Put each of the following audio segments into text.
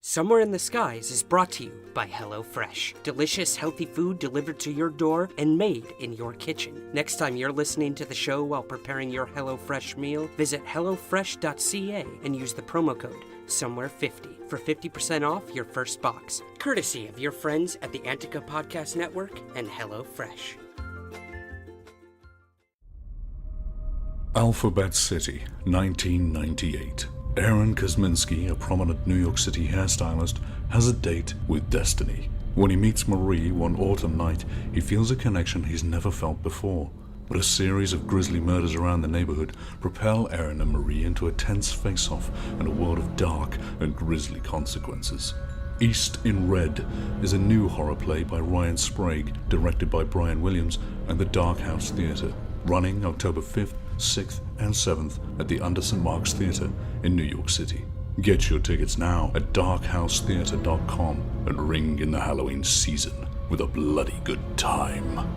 Somewhere in the Skies is brought to you by HelloFresh. Delicious, healthy food delivered to your door and made in your kitchen. Next time you're listening to the show while preparing your HelloFresh meal, visit HelloFresh.ca and use the promo code SOMEWHERE50 for 50% off your first box. Courtesy of your friends at the Antica Podcast Network and HelloFresh. Alphabet City, 1998. Aaron Kosminski, a prominent New York City hairstylist, has a date with destiny. When he meets Marie one autumn night, he feels a connection he's never felt before. But a series of grisly murders around the neighborhood propel Aaron and Marie into a tense face-off and a world of dark and grisly consequences. East in Red is a new horror play by Ryan Sprague, directed by Brian Williams and the Dark House Theatre, running October 5th, 6th and 7th at the Under St. Mark's Theatre in New York City. Get your tickets now at darkhousetheatre.com and ring in the Halloween season with a bloody good time.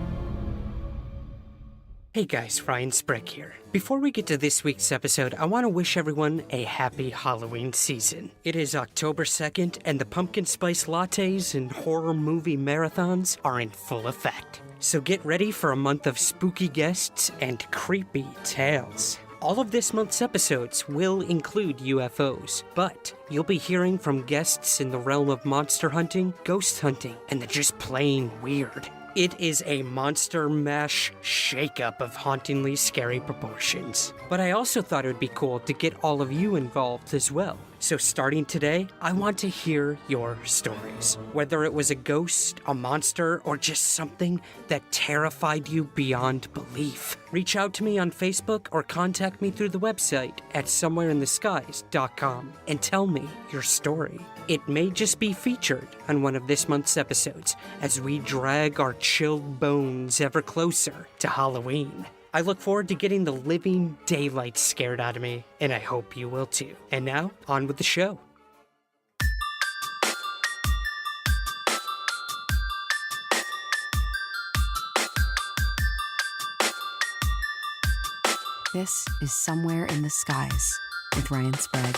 Hey guys, Ryan Sprague here. Before we get to this week's episode, I want to wish everyone a happy Halloween season. It is October 2nd and the pumpkin spice lattes and horror movie marathons are in full effect. So get ready for a month of spooky guests and creepy tales. All of this month's episodes will include UFOs, but you'll be hearing from guests in the realm of monster hunting, ghost hunting, and the just plain weird. It is a monster mash shakeup of hauntingly scary proportions. But I also thought it would be cool to get all of you involved as well. So starting today, I want to hear your stories. Whether it was a ghost, a monster, or just something that terrified you beyond belief. Reach out to me on Facebook or contact me through the website at somewhereintheskies.com and tell me your story. It may just be featured on one of this month's episodes as we drag our chilled bones ever closer to Halloween. I look forward to getting the living daylight scared out of me, and I hope you will too. And now, on with the show. This is Somewhere in the Skies with Ryan Sprague.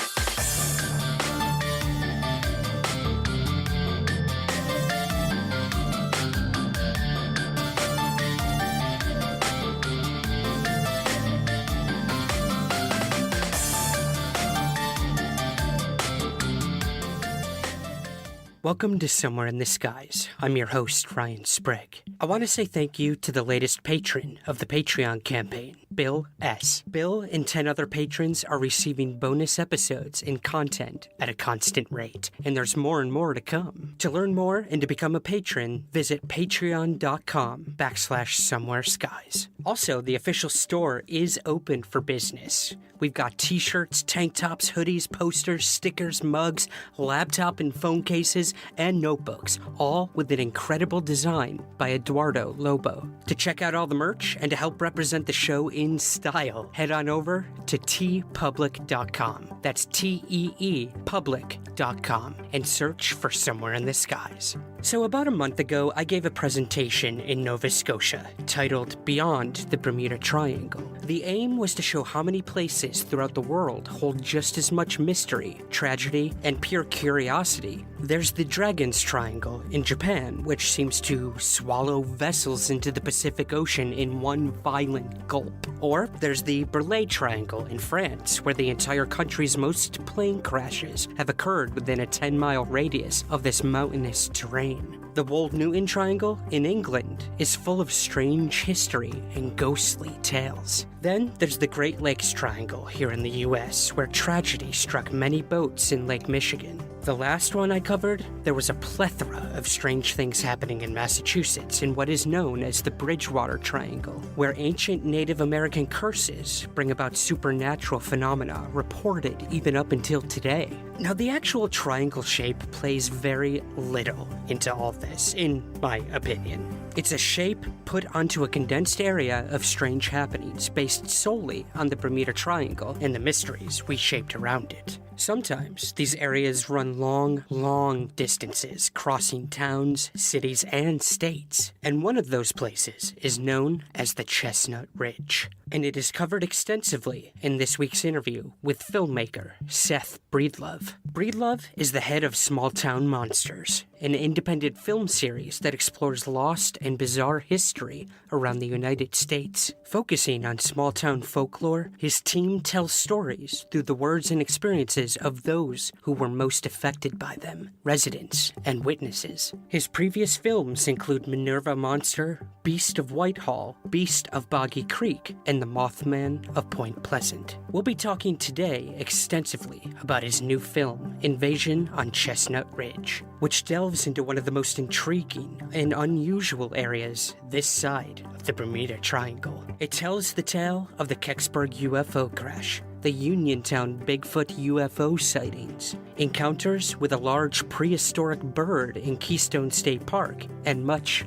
Welcome to Somewhere in the Skies. I'm your host, Ryan Sprague. I want to say thank you to the latest patron of the Patreon campaign, Bill S. Bill and 10 other patrons are receiving bonus episodes and content at a constant rate, and there's more and more to come. To learn more and to become a patron, visit patreon.com/somewhereskies. Also, the official store is open for business. We've got t-shirts, tank tops, hoodies, posters, stickers, mugs, laptop and phone cases, and notebooks, all with an incredible design by Eduardo Lobo. To check out all the merch and to help represent the show in style, head on over to teepublic.com. That's T-E-E public.com and search for Somewhere in the Skies. So about a month ago, I gave a presentation in Nova Scotia titled Beyond the Bermuda Triangle. The aim was to show how many places throughout the world hold just as much mystery, tragedy, and pure curiosity. There's the Dragon's Triangle in Japan, which seems to swallow vessels into the Pacific Ocean in one violent gulp. Or there's the Burlay Triangle in France, where the entire country's most plane crashes have occurred within a 10-mile radius of this mountainous terrain. The Wold Newton Triangle in England is full of strange history and ghostly tales. Then there's the Great Lakes Triangle here in the US, where tragedy struck many boats in Lake Michigan. The last one I covered, there was a plethora of strange things happening in Massachusetts in what is known as the Bridgewater Triangle, where ancient Native American curses bring about supernatural phenomena reported even up until today. Now, the actual triangle shape plays very little into all this, in my opinion. It's a shape put onto a condensed area of strange happenings based solely on the Bermuda Triangle and the mysteries we shaped around it. Sometimes these areas run long distances, crossing towns, cities, and states. And one of those places is known as the Chestnut Ridge. And it is covered extensively in this week's interview with filmmaker Seth Breedlove. Breedlove is the head of Small Town Monsters, an independent film series that explores lost and bizarre history around the United States. Focusing on small town folklore, his team tells stories through the words and experiences of those who were most affected by them, residents and witnesses. His previous films include Minerva Monster, Beast of Whitehall, Beast of Boggy Creek, and The Mothman of Point Pleasant. We'll be talking today extensively about his new film, Invasion on Chestnut Ridge, which delves into one of the most intriguing and unusual areas this side of the Bermuda Triangle. It tells the tale of the Kecksburg UFO crash, the Uniontown Bigfoot UFO sightings, encounters with a large prehistoric bird in Keystone State Park, and much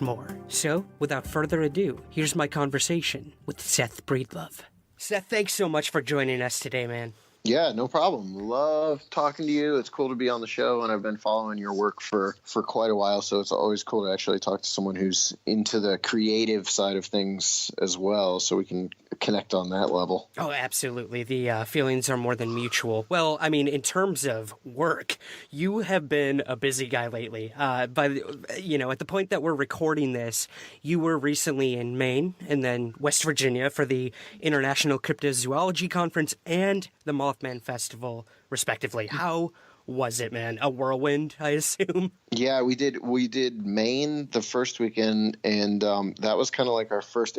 more. So, without further ado, here's my conversation with Seth Breedlove. Seth, thanks so much for joining us today, man. Yeah, no problem. Love talking to you. It's cool to be on the show, and I've been following your work for quite a while, so it's always cool to actually talk to someone who's into the creative side of things as well, so we can connect on that level. Oh, absolutely. The feelings are more than mutual. Well, I mean, in terms of work, you have been a busy guy lately. At the point that we're recording this, you were recently in Maine and then West Virginia for the International Cryptozoology Conference and the Mothman Festival, respectively. How was it, man? A whirlwind, I assume? Yeah, we did Maine the first weekend, and that was kind of like our first.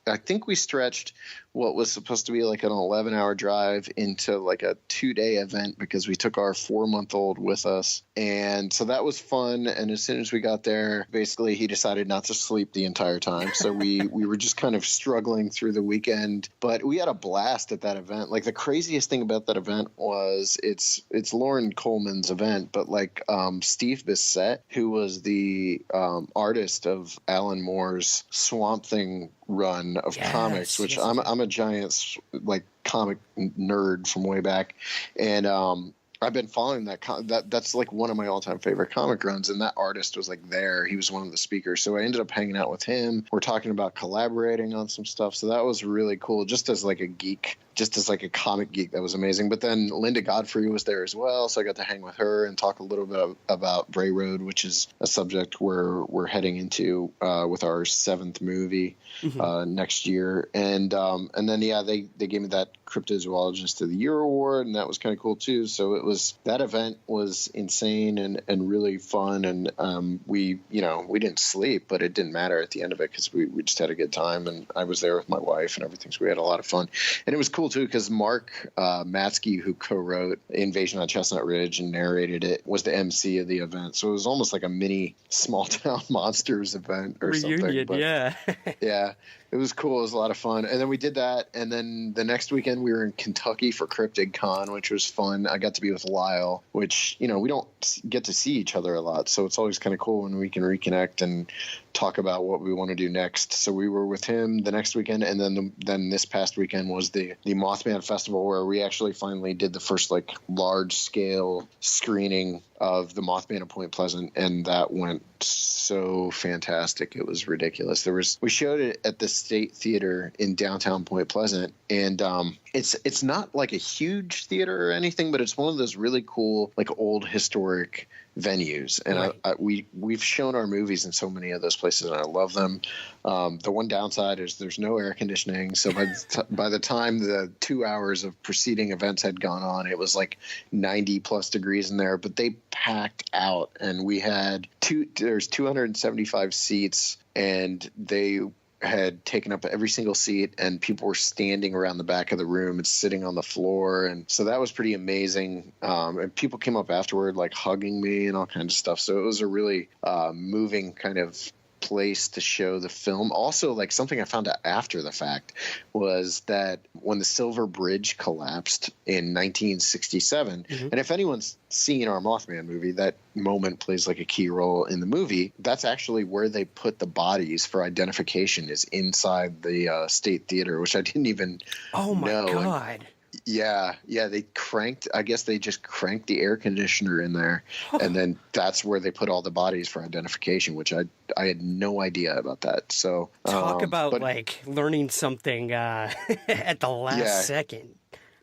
I think we stretched what was supposed to be like an 11-hour drive into like a 2-day event because we took our 4-month-old with us. And so that was fun. And as soon as we got there, basically he decided not to sleep the entire time. So we were just kind of struggling through the weekend. But we had a blast at that event. Like the craziest thing about that event was it's Lauren Coleman's event, but like Steve Bissett, who was the artist of Alan Moore's Swamp Thing run of comics, which I'm a giant like comic nerd from way back, and I've been following that's like one of my all-time favorite comic runs, and that artist was like there. He was one of the speakers, so I ended up hanging out with him. We're talking about collaborating on some stuff, so that was really cool. Just as like a geek, just as like a comic geek, that was amazing. But then Linda Godfrey was there as well, so I got to hang with her and talk a little bit about Bray Road, which is a subject we're heading into with our 7th movie next year. And then they gave me that Cryptozoologist of the Year award, and that was kind of cool too. So that event was insane and really fun, and we didn't sleep, but it didn't matter at the end of it because we just had a good time, and I was there with my wife and everything, so we had a lot of fun. And it was cool too because Mark Matsky, who co-wrote Invasion on Chestnut Ridge and narrated it, was the MC of the event, so it was almost like a mini Small Town Monsters event or reunion, something. But, yeah. Yeah. It was cool. It was a lot of fun. And then we did that. And then the next weekend we were in Kentucky for Cryptid Con, which was fun. I got to be with Lyle, which, we don't get to see each other a lot. So it's always kind of cool when we can reconnect and talk about what we want to do next. So we were with him the next weekend. And then this past weekend was the Mothman Festival, where we actually finally did the first like large scale screening of the Mothman of Point Pleasant. And that went so fantastic. It was ridiculous. We showed it at the State Theater in downtown Point Pleasant, and it's not like a huge theater or anything, but it's one of those really cool like old historic venues, and right. We've shown our movies in so many of those places, and I love them. The one downside is there's no air conditioning, so by the time the 2 hours of preceding events had gone on, it was like 90 plus degrees in there, but they packed out, and we had there's 275 seats, and they had taken up every single seat, and people were standing around the back of the room and sitting on the floor. And so that was pretty amazing. And people came up afterward, like hugging me and all kinds of stuff. So it was a really moving kind of place to show the film. Also, like something I found out after the fact was that when the Silver Bridge collapsed in 1967, and if anyone's seen our Mothman movie, that moment plays like a key role in the movie. That's actually where they put the bodies for identification, is inside the State Theater, which I didn't even Oh my know. God. Yeah, they cranked. I guess they just cranked the air conditioner in there, and then that's where they put all the bodies for identification. Which I had no idea about that. So Talk about like learning something at the last second.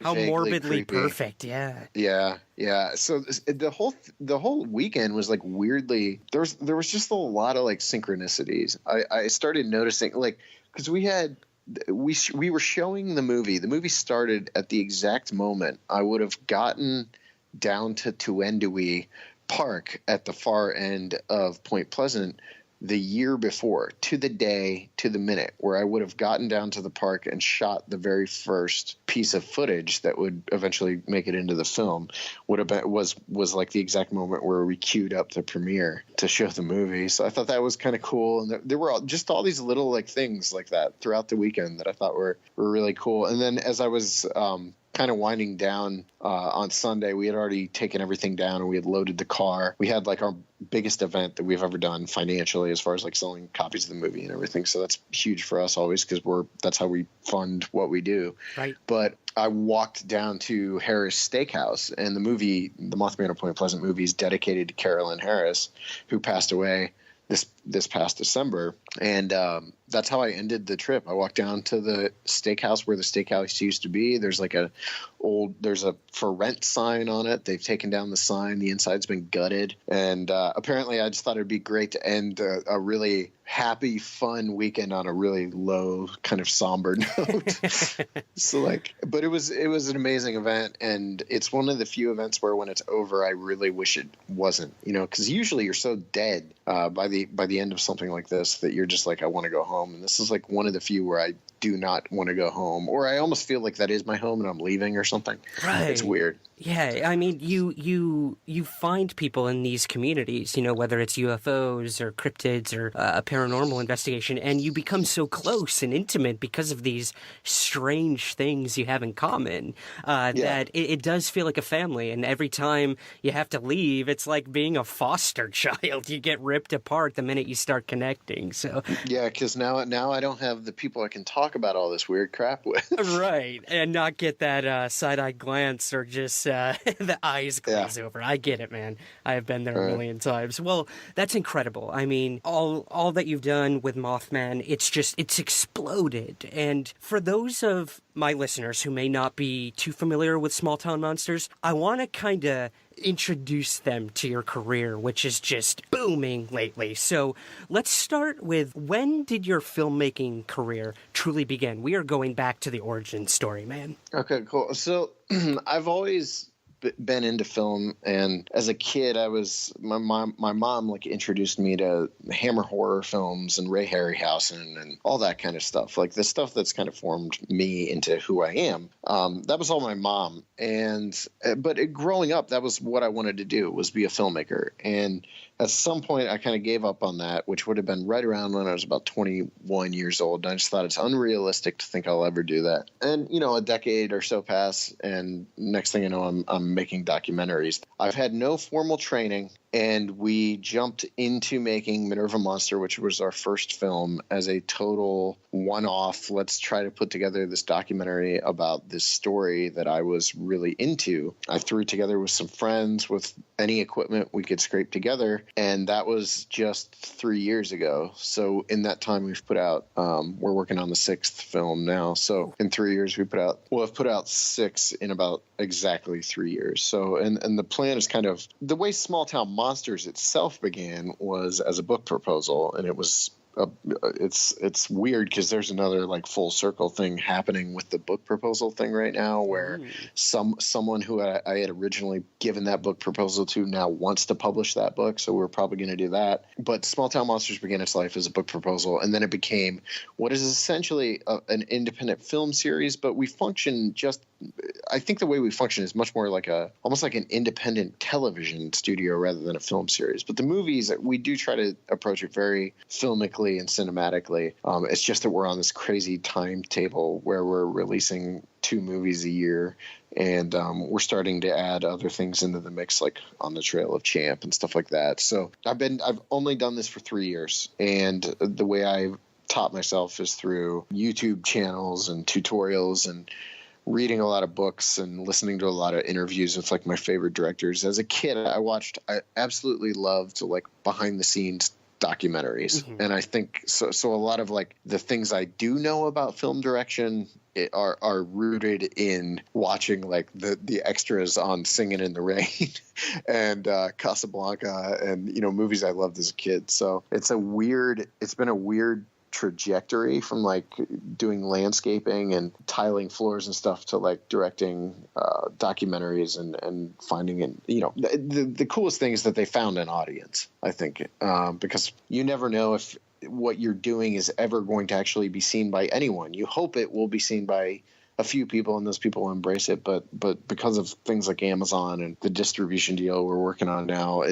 How morbidly creepy. Perfect, yeah. Yeah. So the whole weekend was like weirdly. There was just a lot of like synchronicities. I started noticing, like, because we were showing the movie. The movie started at the exact moment I would have gotten down to Tuendui Park at the far end of Point Pleasant the year before, to the day, to the minute, where I would have gotten down to the park and shot the very first piece of footage that would eventually make it into the film. Was like the exact moment where we queued up the premiere to show the movie. So I thought that was kind of cool. And there were just all these little like things like that throughout the weekend that I thought were really cool. And then as I was kind of winding down on Sunday, we had already taken everything down and we had loaded the car. We had like our biggest event that we've ever done financially, as far as like selling copies of the movie and everything. So that's huge for us always, because that's how we fund what we do. Right. But I walked down to Harris Steakhouse, and the Mothman of Point Pleasant movie is dedicated to Carolyn Harris, who passed away this past December. And that's how I ended the trip. I walked down to the steakhouse where the steakhouse used to be. There's like there's a for rent sign on it. They've taken down the sign. The inside's been gutted. And apparently I just thought it'd be great to end a really happy, fun weekend on a really low, kind of somber note. But it was an amazing event. And it's one of the few events where when it's over, I really wish it wasn't, because usually you're so dead by the end of something like this that you're just like, I want to go home. And this is like one of the few where I do not want to go home, or I almost feel like that is my home and I'm leaving or something. Right. It's weird. Yeah, I mean, you find people in these communities, whether it's UFOs or cryptids or a paranormal investigation, and you become so close and intimate because of these strange things you have in common that it does feel like a family. And every time you have to leave, it's like being a foster child. You get ripped apart the minute you start connecting. So yeah, because now I don't have the people I can talk about all this weird crap with. Right, and not get that side-eyed glance or just the eyes glaze over. I get it, man. I have been there a million times. Well, that's incredible. I mean, all that you've done with Mothman, it's exploded. And for those of my listeners who may not be too familiar with small town monsters, I want to kind of introduce them to your career, which is just booming lately. So let's start with, when did your filmmaking career truly begin? We are going back to the origin story, man. Okay, cool. So I've always been into film, and as a kid my mom like introduced me to Hammer horror films and Ray Harryhausen and all that kind of stuff, like the stuff that's kind of formed me into who I am. That was all my mom. But growing up, that was what I wanted to do, was be a filmmaker. And at some point I kind of gave up on that, which would have been right around when I was about 21 years old. And I just thought it's unrealistic to think I'll ever do that. And, a decade or so passed, and next thing you know, I'm making documentaries. I've had no formal training, and we jumped into making Minerva Monster, which was our first film, as a total one-off. Let's try to put together this documentary about this story that I was really into. I threw it together with some friends with any equipment we could scrape together, and that was just 3 years ago. So in that time, we've put out, we're working on the 6th film now. So in 3 years, I've put out 6 in about exactly 3 years. So, and the plan is kind of, the way Small Town Monsters itself began was as a book proposal, and it was it's weird because there's another like full circle thing happening with the book proposal thing right now, where someone who I had originally given that book proposal to now wants to publish that book, so we're probably going to do that. But Small Town Monsters began its life as a book proposal, and then it became what is essentially an independent film series, but we function just I think the way we function is much more like almost like an independent television studio rather than a film series. But the movies, we do try to approach it very filmically and cinematically. It's just that we're on this crazy timetable where we're releasing 2 movies a year, and we're starting to add other things into the mix, like On the Trail of Champ and stuff like that. So I've only done this for 3 years, and the way I've taught myself is through YouTube channels and tutorials and reading a lot of books and listening to a lot of interviews with like my favorite directors. As a kid, I absolutely loved like behind the scenes documentaries. Mm-hmm. And I think so a lot of like the things I do know about film direction are rooted in watching like the extras on Singing in the Rain and Casablanca and, you know, movies I loved as a kid. So it's been a weird trajectory from like doing landscaping and tiling floors and stuff to like directing documentaries and finding it. You know, the coolest thing is that they found an audience, I think, because you never know if what you're doing is ever going to actually be seen by anyone. You hope it will be seen by a few people and those people embrace it, but because of things like Amazon and the distribution deal we're working on now,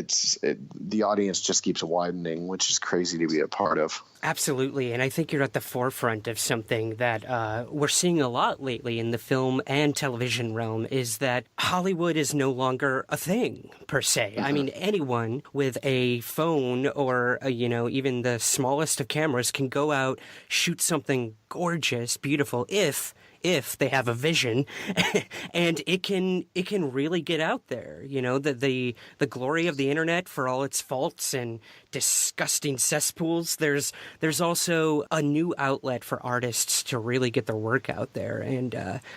the audience just keeps widening, which is crazy to be a part of. Absolutely, and I think you're at the forefront of something that we're seeing a lot lately in the film and television realm, is that Hollywood is no longer a thing, per se. Mm-hmm. I mean, anyone with a phone or, even the smallest of cameras can go out, shoot something gorgeous, beautiful, if they have a vision, and it can really get out there. You know, the glory of the internet, for all its faults and disgusting cesspools, there's also a new outlet for artists to really get their work out there. And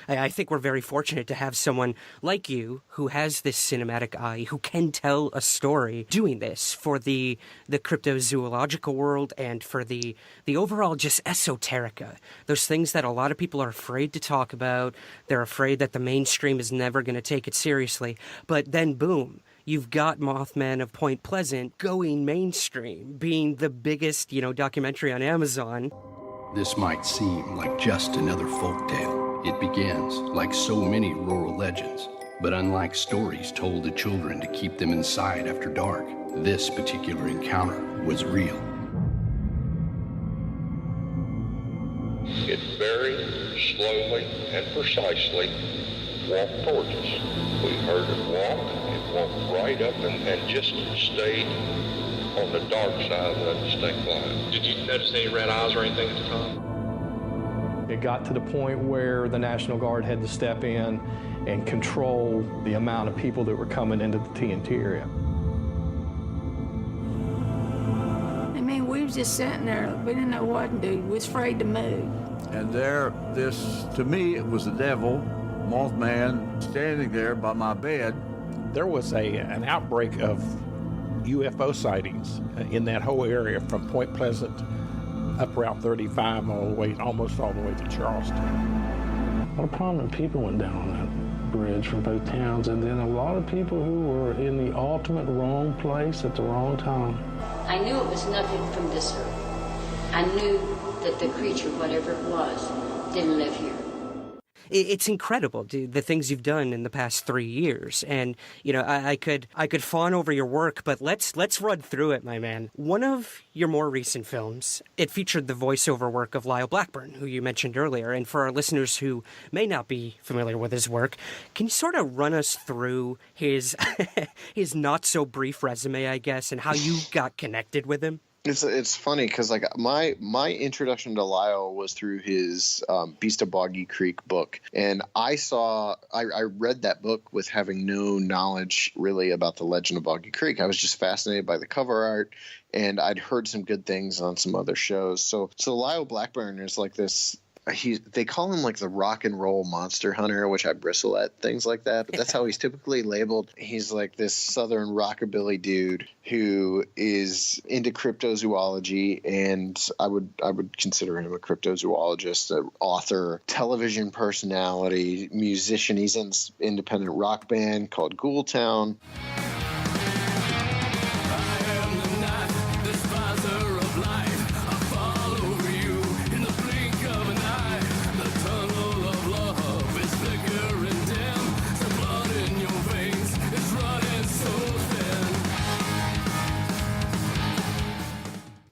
I think we're very fortunate to have someone like you who has this cinematic eye, who can tell a story, doing this for the cryptozoological world and for the overall just esoterica. Those things that a lot of people are afraid to talk about. They're afraid that the mainstream is never going to take it seriously. But then, boom, you've got Mothman of Point Pleasant going mainstream, being the biggest, documentary on Amazon. This might seem like just another folktale. It begins like so many rural legends. But unlike stories told to children to keep them inside after dark, this particular encounter was real. It very slowly and precisely walked towards us. We heard it walked right up and just stayed on the dark side of the distinct line. Did you notice any red eyes or anything at the time? It got to the point where the National Guard had to step in and control the amount of people that were coming into the TNT area. I mean, we was just sitting there. We didn't know what to do. We was afraid to move. And to me, it was the devil, Mothman, standing there by my bed. There was an outbreak of UFO sightings in that whole area from Point Pleasant up Route 35 almost all the way to Charleston. A lot of prominent people went down on that bridge from both towns, and then a lot of people who were in the ultimate wrong place at the wrong time. I knew it was nothing from this earth. I knew that the creature, whatever it was, didn't live here. It's incredible, dude, the things you've done in the past 3 years. And, I could fawn over your work, but let's run through it, my man. One of your more recent films, it featured the voiceover work of Lyle Blackburn, who you mentioned earlier. And for our listeners who may not be familiar with his work, can you sort of run us through his his not-so-brief resume, I guess, and how you got connected with him? It's funny because like my introduction to Lyle was through his Beast of Boggy Creek book, and I read that book with having no knowledge really about the legend of Boggy Creek. I was just fascinated by the cover art, and I'd heard some good things on some other shows. So Lyle Blackburn is like this. They call him like the rock and roll monster hunter, which I bristle at things like that, but that's how he's typically labeled. He's like this southern rockabilly dude who is into cryptozoology, and I would consider him a cryptozoologist, an author, television personality, musician. He's in this independent rock band called Ghoultown.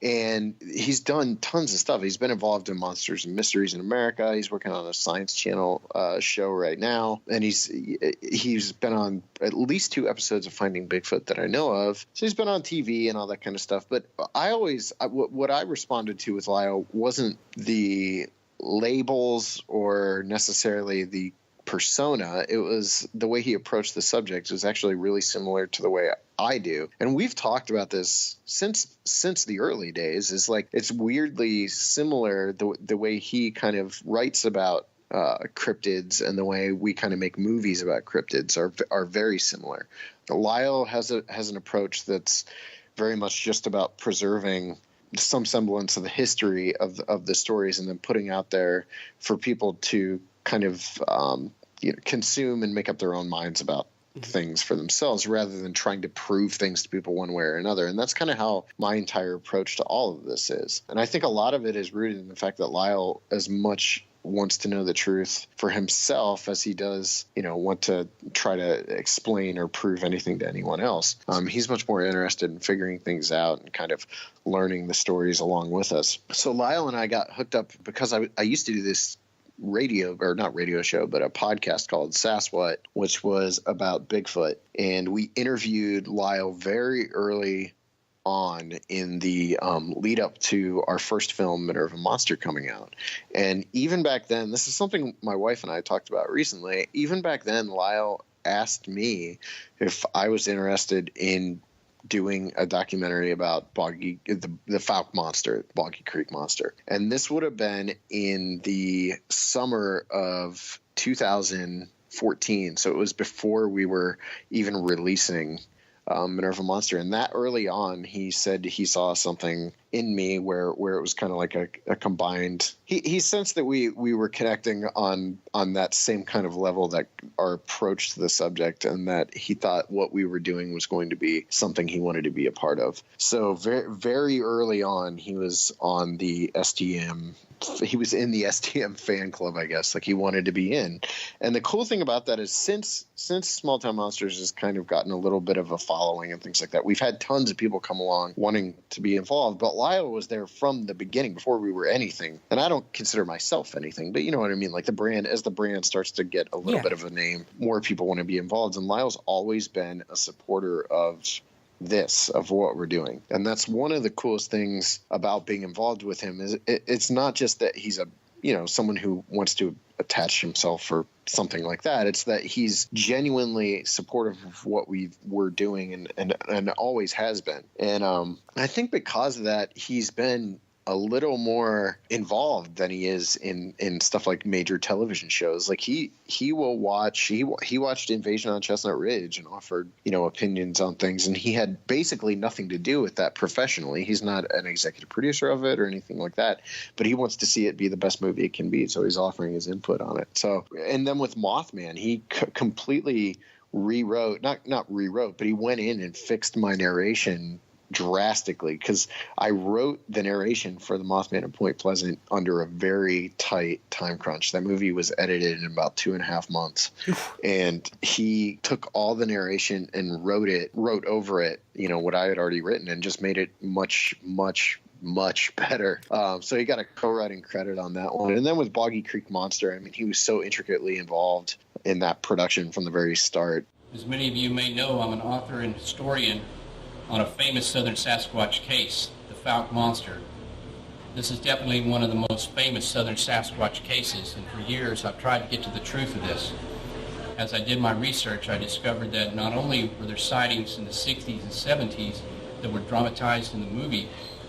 And he's done tons of stuff. He's been involved in Monsters and Mysteries in America. He's working on a Science Channel show right now. And he's been on at least 2 episodes of Finding Bigfoot that I know of. So he's been on TV and all that kind of stuff. But what I responded to with Lyle wasn't the labels or necessarily the persona. It was the way he approached the subject was actually really similar to the way I do. And we've talked about this since the early days. Is like, it's weirdly similar. The way he kind of writes about cryptids and the way we kind of make movies about cryptids are very similar. Lyle has an approach that's very much just about preserving some semblance of the history of the stories and then putting out there for people to kind of consume and make up their own minds about things for themselves rather than trying to prove things to people one way or another. And that's kind of how my entire approach to all of this is. And I think a lot of it is rooted in the fact that Lyle as much wants to know the truth for himself as he does, want to try to explain or prove anything to anyone else. He's much more interested in figuring things out and kind of learning the stories along with us. So Lyle and I got hooked up because I used to do this not radio show, but a podcast called Sasquatch, which was about Bigfoot. And we interviewed Lyle very early on in the lead up to our first film, Minerva Monster, coming out. And even back then, this is something my wife and I talked about recently, even back then, Lyle asked me if I was interested in doing a documentary about Boggy, the Fouke monster, Boggy Creek monster. And this would have been in the summer of 2014. So it was before we were even releasing Minerva Monster. And that early on, he said he saw something in me where it was kind of like a combined. He sensed that we were connecting on that same kind of level, that our approach to the subject, and that he thought what we were doing was going to be something he wanted to be a part of. So very, very early on, he was on the STM. He was in the STM fan club, I guess, like he wanted to be in. And the cool thing about that is since Small Town Monsters has kind of gotten a little bit of a following and things like that, we've had tons of people come along wanting to be involved. But Lyle was there from the beginning, before we were anything. And I don't consider myself anything, but you know what I mean? Like as the brand starts to get a little bit of a name, more people want to be involved. And Lyle's always been a supporter of what we're doing. And that's one of the coolest things about being involved with him is it's not just that he's someone who wants to attach himself or something like that. It's that he's genuinely supportive of what we're doing and always has been. And I think because of that, he's been a little more involved than he is in stuff like major television shows. Like he will watch, he watched Invasion on Chestnut Ridge and offered, opinions on things. And he had basically nothing to do with that professionally. He's not an executive producer of it or anything like that, but he wants to see it be the best movie it can be. So he's offering his input on it. So, and then with Mothman, he completely rewrote, not rewrote, but he went in and fixed my narration drastically, because I wrote the narration for the Mothman at Point Pleasant under a very tight time crunch. That movie was edited in about 2.5 months. And he took all the narration and wrote over it, what I had already written, and just made it much, much, much better. So he got a co-writing credit on that one. And then with Boggy Creek Monster, I mean, he was so intricately involved in that production from the very start. As many of you may know, I'm an author and historian on a famous southern Sasquatch case, the Fouke monster. This is definitely one of the most famous southern Sasquatch cases, and for years I've tried to get to the truth of this. As I did my research, I discovered that not only were there sightings in the 60s and 70s that were dramatized in the movie,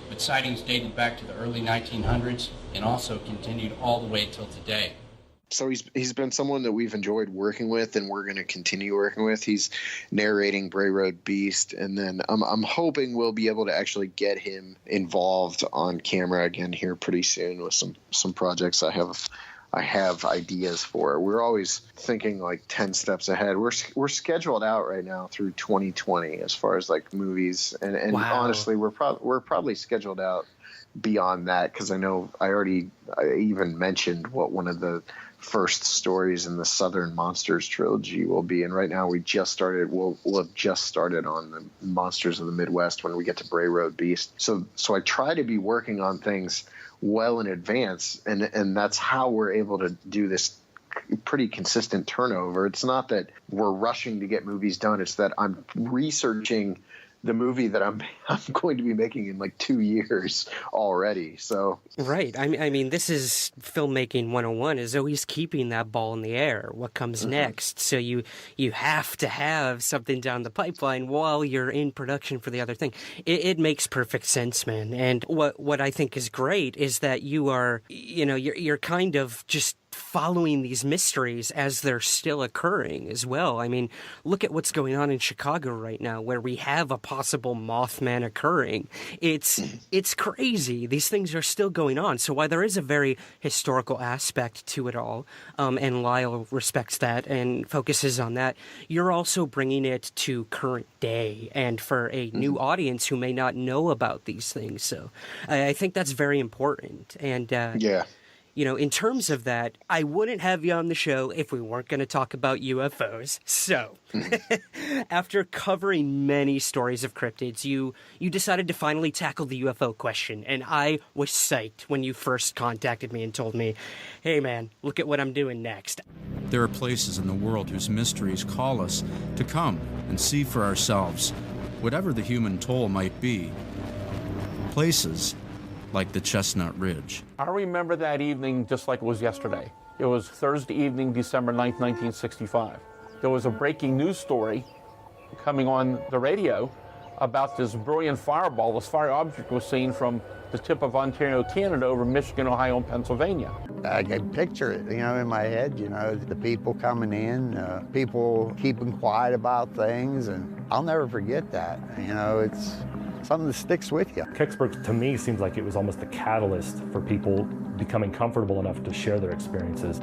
but sightings dated back to the early 1900s and also continued all the way till today. So he's been someone that we've enjoyed working with, and we're going to continue working with. He's narrating Bray Road Beast, and then I'm hoping we'll be able to actually get him involved on camera again here pretty soon with some projects I have ideas for. We're always thinking like 10 steps ahead. We're scheduled out right now through 2020 as far as like movies, and wow. Honestly, we're probably scheduled out beyond that, because I know I even mentioned what one of the first stories in the Southern Monsters trilogy will be. And right now we'll have just started on the Monsters of the Midwest when we get to Bray Road Beast. So I try to be working on things well in advance, and that's how we're able to do this pretty consistent turnover. It's not that we're rushing to get movies done. It's that I'm researching the movie that I'm going to be making in like 2 years already. So right. I mean, this is filmmaking 101, is always keeping that ball in the air. What comes next? So you have to have something down the pipeline while you're in production for the other thing. It makes perfect sense, man. And what I think is great is that you are, you're kind of just following these mysteries as they're still occurring as well. I mean, look at what's going on in Chicago right now, where we have a possible Mothman occurring. It's crazy. These things are still going on. So while there is a very historical aspect to it all, and Lyle respects that and focuses on that, you're also bringing it to current day and for a new audience who may not know about these things. So I think that's very important. And in terms of that, I wouldn't have you on the show if we weren't going to talk about UFOs. So, after covering many stories of cryptids, you decided to finally tackle the UFO question. And I was psyched when you first contacted me and told me, hey man, look at what I'm doing next. There are places in the world whose mysteries call us to come and see for ourselves, whatever the human toll might be. Places like the Chestnut Ridge. I remember that evening just like it was yesterday. It was Thursday evening, December 9th, 1965. There was a breaking news story coming on the radio about this brilliant fireball. This fire object was seen from the tip of Ontario, Canada, over Michigan, Ohio, and Pennsylvania. I can picture it, in my head, the people coming in, people keeping quiet about things, and I'll never forget that. It's something that sticks with you. Kecksburg, to me, seems like it was almost the catalyst for people becoming comfortable enough to share their experiences.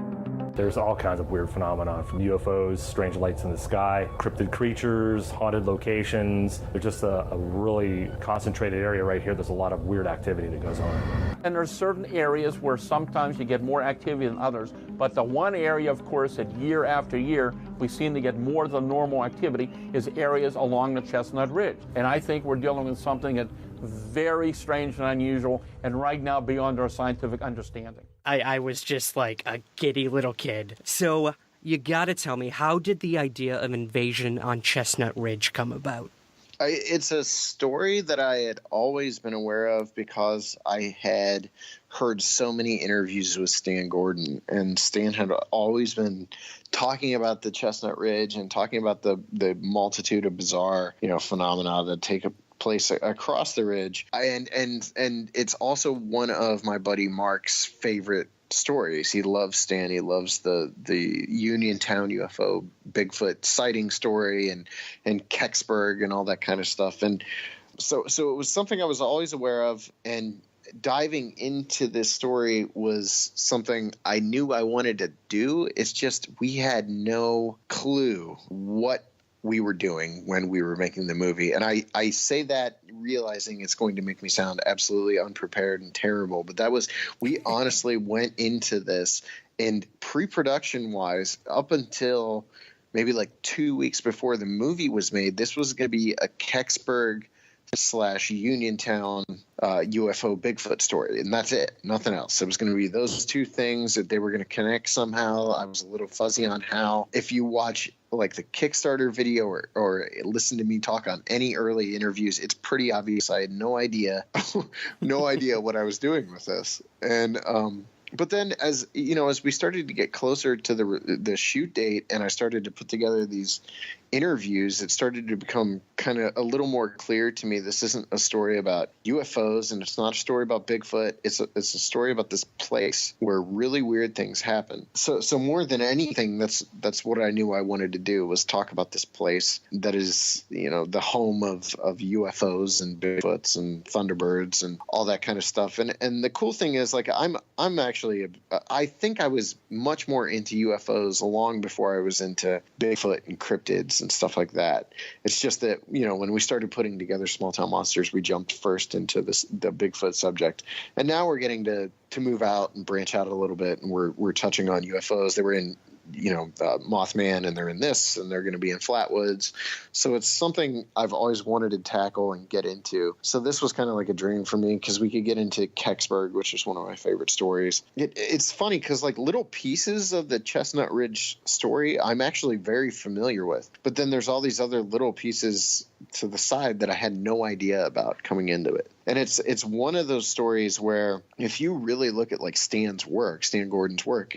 There's all kinds of weird phenomena, from UFOs, strange lights in the sky, cryptid creatures, haunted locations. There's just a really concentrated area right here. There's a lot of weird activity that goes on. And there's certain areas where sometimes you get more activity than others, but the one area, of course, that year after year we seem to get more than normal activity is areas along the Chestnut Ridge. And I think we're dealing with something that's very strange and unusual, and right now beyond our scientific understanding. I was just like a giddy little kid. So you gotta tell me, how did the idea of invasion on Chestnut Ridge come about? It's a story that I had always been aware of because I had heard so many interviews with Stan Gordon, and Stan had always been talking about the Chestnut Ridge and talking about the multitude of bizarre, phenomena that take place across the ridge. And it's also one of my buddy Mark's favorite stories. He loves Stan. He loves the Uniontown UFO Bigfoot sighting story and Kecksburg and all that kind of stuff. And so it was something I was always aware of, and diving into this story was something I knew I wanted to do. It's just we had no clue what we were doing when we were making the movie. And I say that realizing it's going to make me sound absolutely unprepared and terrible, but we honestly went into this, and pre-production wise, up until maybe like 2 weeks before the movie was made, this was going to be a Kecksburg / Uniontown UFO Bigfoot story, and that's it, nothing else. It was going to be those two things, that they were going to connect somehow. I was a little fuzzy on how. If you watch like the Kickstarter video or listen to me talk on any early interviews, it's pretty obvious I had no idea what I was doing with this. And but then as we started to get closer to the shoot date, and I started to put together these interviews, it started to become kind of a little more clear to me. This isn't a story about UFOs, and it's not a story about Bigfoot. It's a story about this place where really weird things happen. So more than anything, that's what I knew I wanted to do, was talk about this place that is, the home of UFOs and Bigfoots and Thunderbirds and all that kind of stuff. And the cool thing is, like, I'm actually actually, I think I was much more into UFOs long before I was into Bigfoot and cryptids and stuff like that. It's just that, you know, when we started putting together Small Town Monsters, we jumped first into the Bigfoot subject. And now we're getting to move out and branch out a little bit. And we're touching on UFOs. They were in, you know, Mothman, and they're in this, and they're going to be in Flatwoods. So it's something I've always wanted to tackle and get into. So this was kind of like a dream for me, because we could get into Kecksburg, which is one of my favorite stories. It's funny because like little pieces of the Chestnut Ridge story I'm actually very familiar with, but then there's all these other little pieces to the side that I had no idea about coming into it. And it's one of those stories where if you really look at like Stan Gordon's work,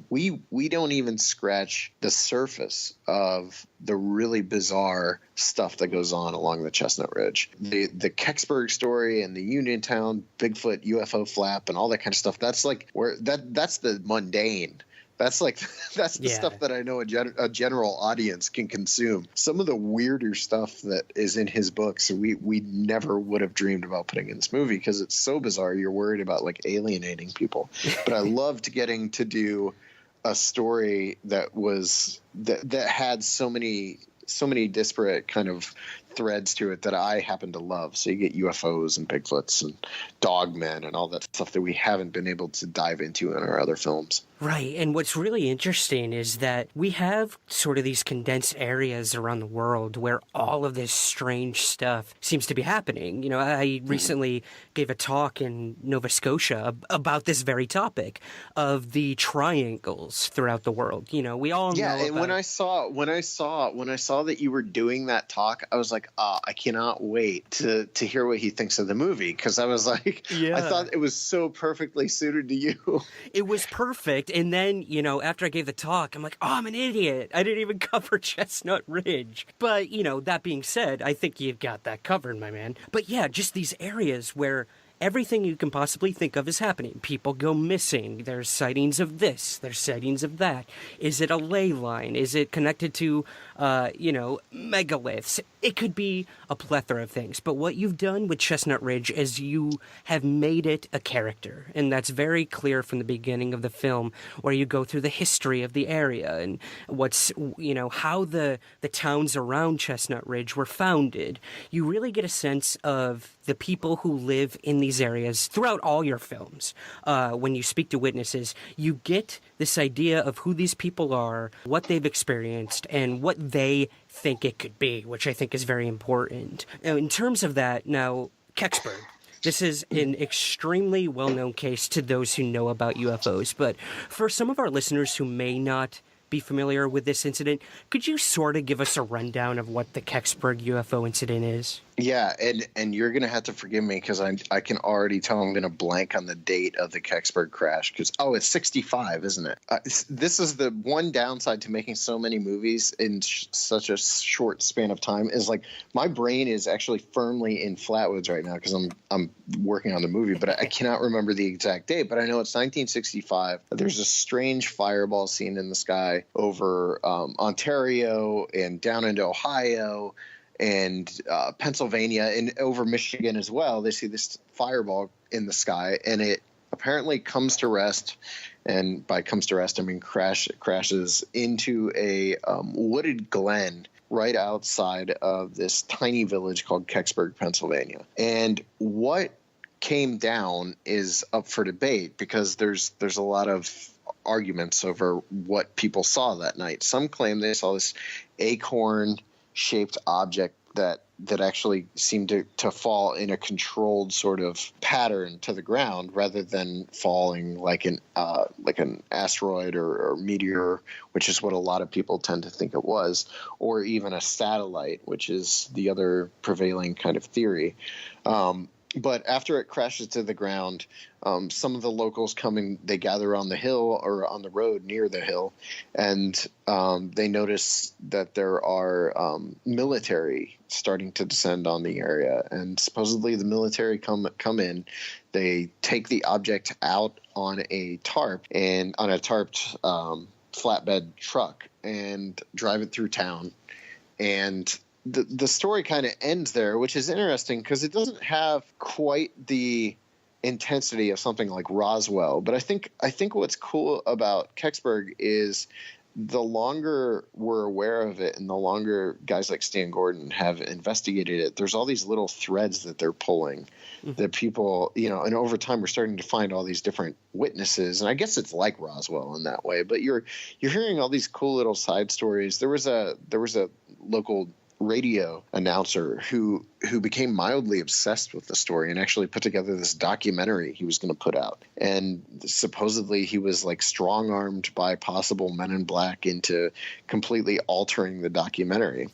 we don't even scratch the surface of the really bizarre stuff that goes on along the Chestnut Ridge. The Kecksburg story and the Uniontown Bigfoot UFO flap and all that kind of stuff, that's like where that's the mundane. That's the stuff that I know a general audience can consume. Some of the weirder stuff that is in his books, we never would have dreamed about putting in this movie because it's so bizarre. You're worried about like alienating people. But I loved getting to do a story that had so many disparate kind of threads to it that I happen to love. So you get UFOs and Bigfoots and dogmen and all that stuff that we haven't been able to dive into in our other films. Right, and what's really interesting is that we have sort of these condensed areas around the world where all of this strange stuff seems to be happening. You know, I recently gave a talk in Nova Scotia about this very topic of the triangles throughout the world. You know, we all know and about... when I saw that you were doing that talk, I was like, I cannot wait to hear what he thinks of the movie, because I was like, I thought it was so perfectly suited to you. It was perfect. And then, you know, after I gave the talk, I'm like, oh, I'm an idiot. I didn't even cover Chestnut Ridge. But, you know, that being said, I think you've got that covered, my man. But yeah, just these areas where everything you can possibly think of is happening. People go missing. There's sightings of this. There's sightings of that. Is it a ley line? Is it connected to, megaliths? It could be a plethora of things. But what you've done with Chestnut Ridge is you have made it a character. And that's very clear from the beginning of the film, where you go through the history of the area and what's, you know, how the towns around Chestnut Ridge were founded. You really get a sense of the people who live in these areas throughout all your films. When you speak to witnesses, you get this idea of who these people are, what they've experienced, and what they think it could be, which I think is very important. Now, in terms of that, now, Kecksburg. This is an extremely well-known case to those who know about UFOs, but for some of our listeners who may not be familiar with this incident, could you sort of give us a rundown of what the Kecksburg UFO incident is? Yeah, and you're going to have to forgive me because I can already tell I'm going to blank on the date of the Kecksburg crash because, it's 65, isn't it? This is the one downside to making so many movies in such a short span of time is like my brain is actually firmly in Flatwoods right now because I'm working on the movie, but I cannot remember the exact date, but I know it's 1965. There's a strange fireball seen in the sky over Ontario and down into Ohio and Pennsylvania and over Michigan as well. They see this fireball in the sky, and it apparently comes to rest. And by comes to rest, I mean crashes into a wooded glen right outside of this tiny village called Kecksburg, Pennsylvania. And what came down is up for debate because there's a lot of arguments over what people saw that night. Some claim they saw this acorn-shaped object that actually seemed to fall in a controlled sort of pattern to the ground rather than falling like an asteroid or meteor, which is what a lot of people tend to think it was, or even a satellite, which is the other prevailing kind of theory. But after it crashes to the ground, some of the locals come and they gather on the hill or on the road near the hill, and they notice that there are military starting to descend on the area. And supposedly the military come in, they take the object out on a tarp and on a tarped flatbed truck and drive it through town. And the story kind of ends there, which is interesting because it doesn't have quite the intensity of something like Roswell. But I think what's cool about Kecksburg is the longer we're aware of it and the longer guys like Stan Gordon have investigated it, there's all these little threads that they're pulling that people, and over time we're starting to find all these different witnesses. And I guess it's like Roswell in that way, but you're hearing all these cool little side stories. There was a local radio announcer who became mildly obsessed with the story and actually put together this documentary he was going to put out. And supposedly he was like strong-armed by possible men in black into completely altering the documentary.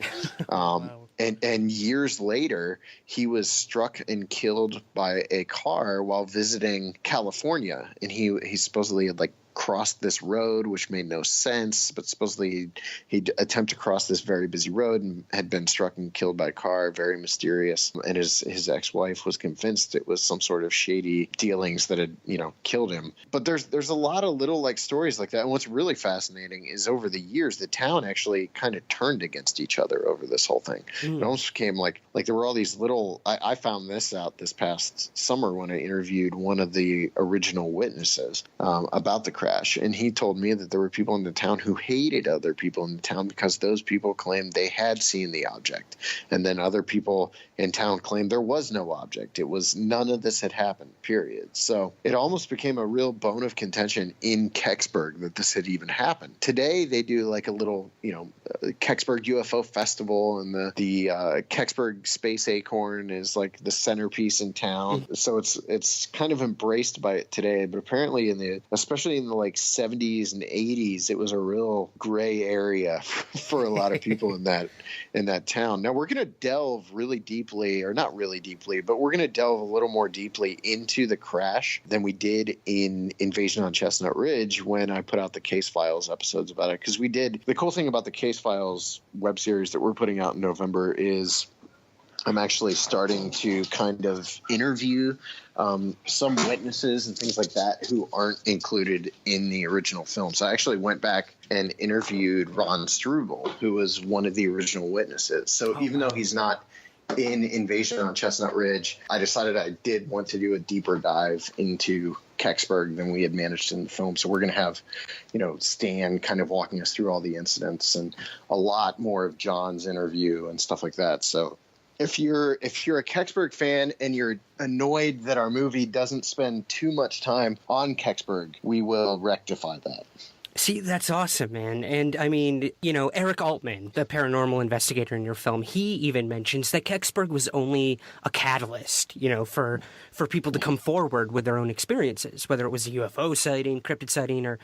Wow. And years later, he was struck and killed by a car while visiting California. And he supposedly had crossed this road, which made no sense, but supposedly he'd attempt to cross this very busy road and had been struck and killed by a car, very mysterious. And his ex-wife was convinced it was some sort of shady dealings that had, killed him. But there's a lot of little stories like that. And what's really fascinating is over the years, the town actually kind of turned against each other over this whole thing. It almost became like there were all these little, I found this out this past summer when I interviewed one of the original witnesses about the crash. And he told me that there were people in the town who hated other people in the town because those people claimed they had seen the object. And then other people in town claimed there was no object. It was none of this had happened, period. So it almost became a real bone of contention in Kecksburg that this had even happened. Today they do a little, Kecksburg UFO Festival, and the Kecksburg Space Acorn is the centerpiece in town. So it's kind of embraced by it today. But apparently especially in the 70s and 80s, it was a real gray area for a lot of people in that town. Now we're going to delve really deeply, or not really deeply, but we're going to delve a little more deeply into the crash than we did in Invasion on Chestnut Ridge when I put out the Case Files episodes about it. Because the cool thing about the Case Files web series that we're putting out in November is I'm actually starting to kind of interview some witnesses and things like that who aren't included in the original film. So I actually went back and interviewed Ron Struble, who was one of the original witnesses. So even though he's not in Invasion on Chestnut Ridge, I decided I did want to do a deeper dive into Kecksburg than we had managed in the film. So we're going to have, Stan kind of walking us through all the incidents and a lot more of John's interview and stuff like that. So if you're a Kecksburg fan and you're annoyed that our movie doesn't spend too much time on Kecksburg, we will rectify that. See, that's awesome, man. And I mean, Eric Altman, the paranormal investigator in your film, he even mentions that Kecksburg was only a catalyst, for people to come forward with their own experiences, whether it was a UFO sighting, cryptid sighting, or,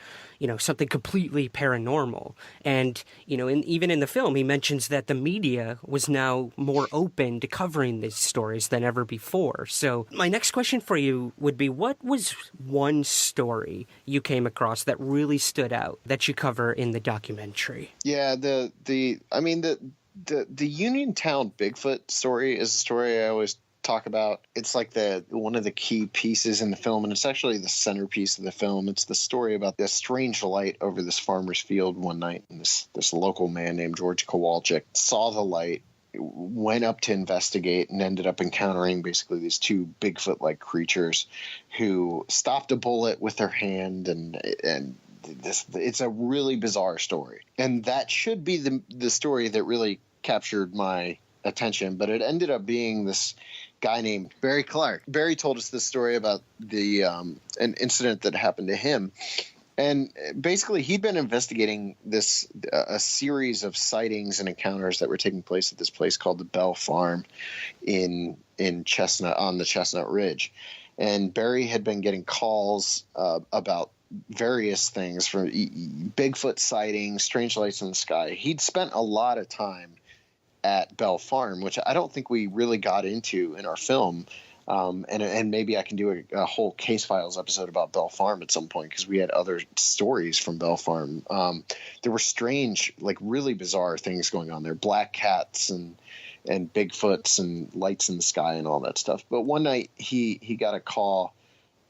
something completely paranormal. And, even in the film, he mentions that the media was now more open to covering these stories than ever before. So my next question for you would be, what was one story you came across that really stood out that you cover in the documentary? Yeah, the Uniontown Bigfoot story is a story I always talk about. It's one of the key pieces in the film, and it's actually the centerpiece of the film. It's the story about this strange light over this farmer's field one night, and this local man named George Kowalczyk saw the light, went up to investigate, and ended up encountering basically these two Bigfoot-like creatures who stopped a bullet with their hand, and it's a really bizarre story. And that should be the story that really captured my attention, but it ended up being this guy named Barry Clark. Barry told us this story about an incident that happened to him. And basically, he'd been investigating a series of sightings and encounters that were taking place at this place called the Bell Farm in Chestnut, on the Chestnut Ridge. And Barry had been getting calls about various things, from Bigfoot sightings, strange lights in the sky. He'd spent a lot of time at Bell Farm, which I don't think we really got into in our film. And maybe I can do a whole Case Files episode about Bell Farm at some point, because we had other stories from Bell Farm. There were strange, really bizarre things going on there. Black cats and Bigfoots and lights in the sky and all that stuff. But one night he got a call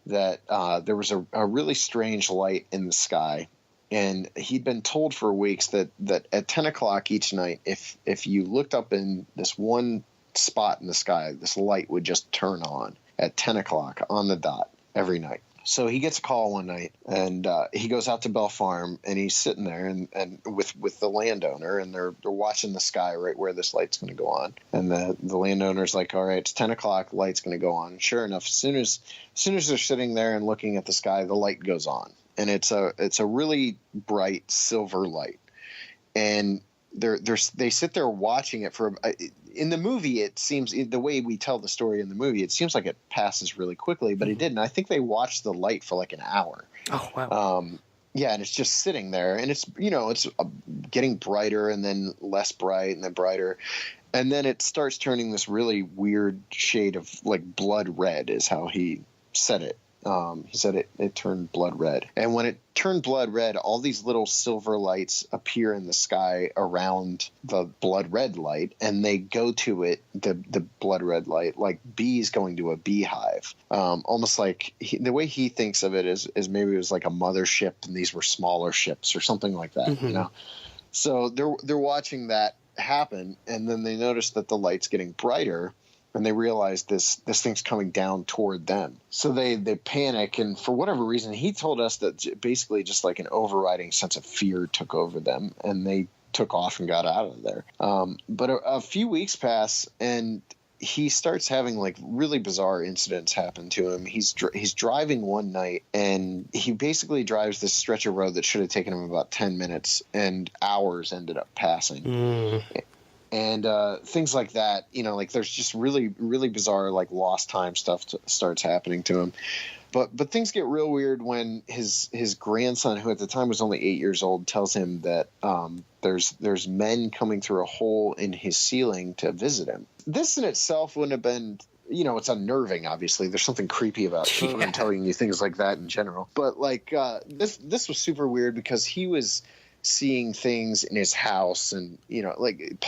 that there was a really strange light in the sky. And he'd been told for weeks that at 10 o'clock each night, if you looked up in this one spot in the sky, this light would just turn on. at 10 o'clock on the dot every night. So he gets a call one night, and he goes out to Bell Farm, and he's sitting there and with the landowner, and they're watching the sky right where this light's going to go on. And the landowner's like, all right, it's 10 o'clock, light's going to go on. And sure enough, as soon as they're sitting there and looking at the sky, the light goes on, and it's a really bright silver light. And they sit there watching it for. In the movie, it seems, the way we tell the story in the movie, it seems like it passes really quickly, but it didn't. I think they watched the light for like an hour. Oh, wow. Yeah, and it's just sitting there, and it's getting brighter and then less bright and then brighter. And then it starts turning this really weird shade of like blood red is how he said it. He said it turned blood red. And when it turned blood red, all these little silver lights appear in the sky around the blood red light, and they go to it, the blood red light, like bees going to a beehive. Almost like the way he thinks of it is maybe it was like a mothership and these were smaller ships or something like that, you know? So they're watching that happen, and then they notice that the light's getting brighter. And they realize this thing's coming down toward them. So they panic, and for whatever reason, he told us that basically just like an overriding sense of fear took over them, and they took off and got out of there. But a few weeks pass, and he starts having like really bizarre incidents happen to him. He's driving one night, and he basically drives this stretch of road that should have taken him about 10 minutes, and hours ended up passing. And things like that, you know, like there's just really, really bizarre, like lost time stuff starts happening to him. But things get real weird when his grandson, who at the time was only 8 years old, tells him that there's men coming through a hole in his ceiling to visit him. This in itself wouldn't have been, you know, it's unnerving, obviously. There's something creepy about children telling you things like that in general. But like this was super weird because he was seeing things in his house, and you know, like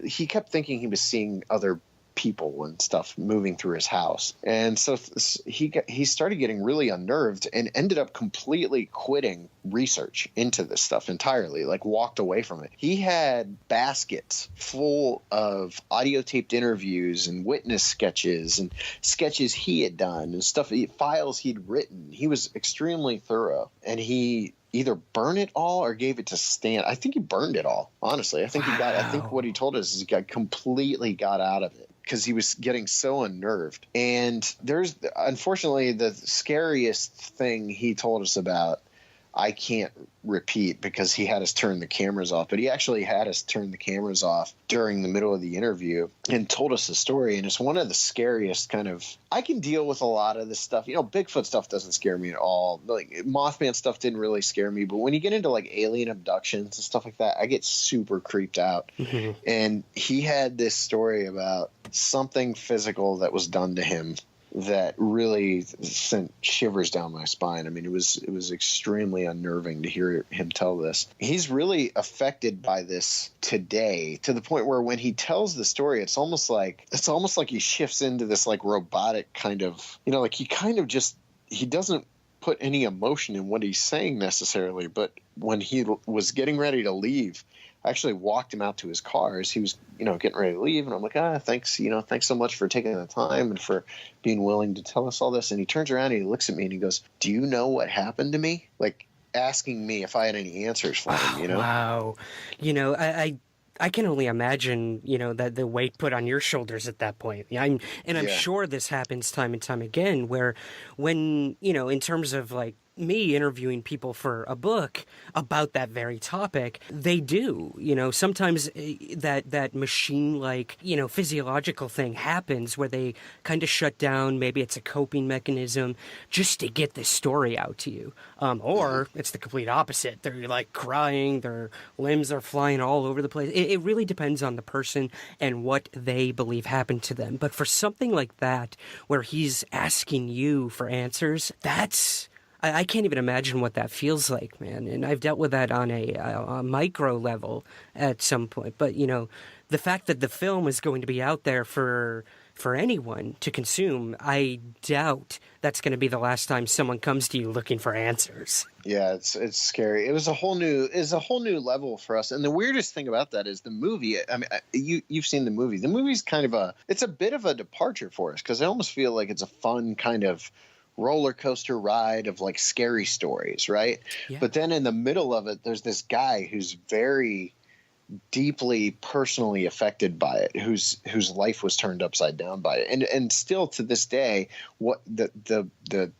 he kept thinking he was seeing other people and stuff moving through his house, and so he started getting really unnerved and ended up completely quitting research into this stuff entirely. Like walked away from it. He had baskets full of audio taped interviews and witness sketches and sketches he had done and stuff, files he'd written. He was extremely thorough, and he either burned it all or gave it to Stan. I think he burned it all, honestly. I think I think what he told us is he completely got out of it because he was getting so unnerved. And there's, unfortunately, the scariest thing he told us about, I can't repeat because he had us turn the cameras off, but he actually had us turn the cameras off during the middle of the interview and told us the story. And it's one of the scariest kind of, I can deal with a lot of this stuff. You know, Bigfoot stuff doesn't scare me at all. Like Mothman stuff didn't really scare me, but when you get into like alien abductions and stuff like that, I get super creeped out. And he had this story about something physical that was done to him that really sent shivers down my spine. I mean, it was extremely unnerving to hear him tell this. He's really affected by this today, to the point where when he tells the story, it's almost like he shifts into this like robotic kind of, you know, like he doesn't put any emotion in what he's saying necessarily. But when he was getting ready to leave, I actually walked him out to his car as he was, you know, getting ready to leave. And I'm like, thanks so much for taking the time and for being willing to tell us all this. And he turns around and he looks at me and he goes, do you know what happened to me? Like asking me if I had any answers for him, you know? Wow. You know, I can only imagine, you know, that the weight put on your shoulders at that point. I'm sure this happens time and time again where when, you know, in terms of like me interviewing people for a book about that very topic, they do, you know, sometimes that machine-like, you know, physiological thing happens where they kind of shut down. Maybe it's a coping mechanism just to get this story out to you. Or it's the complete opposite. They're like crying, their limbs are flying all over the place. It really depends on the person and what they believe happened to them. But for something like that, where he's asking you for answers, I can't even imagine what that feels like, man. And I've dealt with that on a micro level at some point. But, you know, the fact that the film is going to be out there for for anyone to consume, I doubt that's going to be the last time someone comes to you looking for answers. Yeah, it's scary. It was a whole new level for us. And the weirdest thing about that is the movie. I mean, you've seen the movie. The movie's kind of it's a bit of a departure for us, because I almost feel like it's a fun kind of roller coaster ride of like scary stories, right? Yeah. But then in the middle of it, there's this guy who's very deeply personally affected by it, whose life was turned upside down by it, and still to this day, what the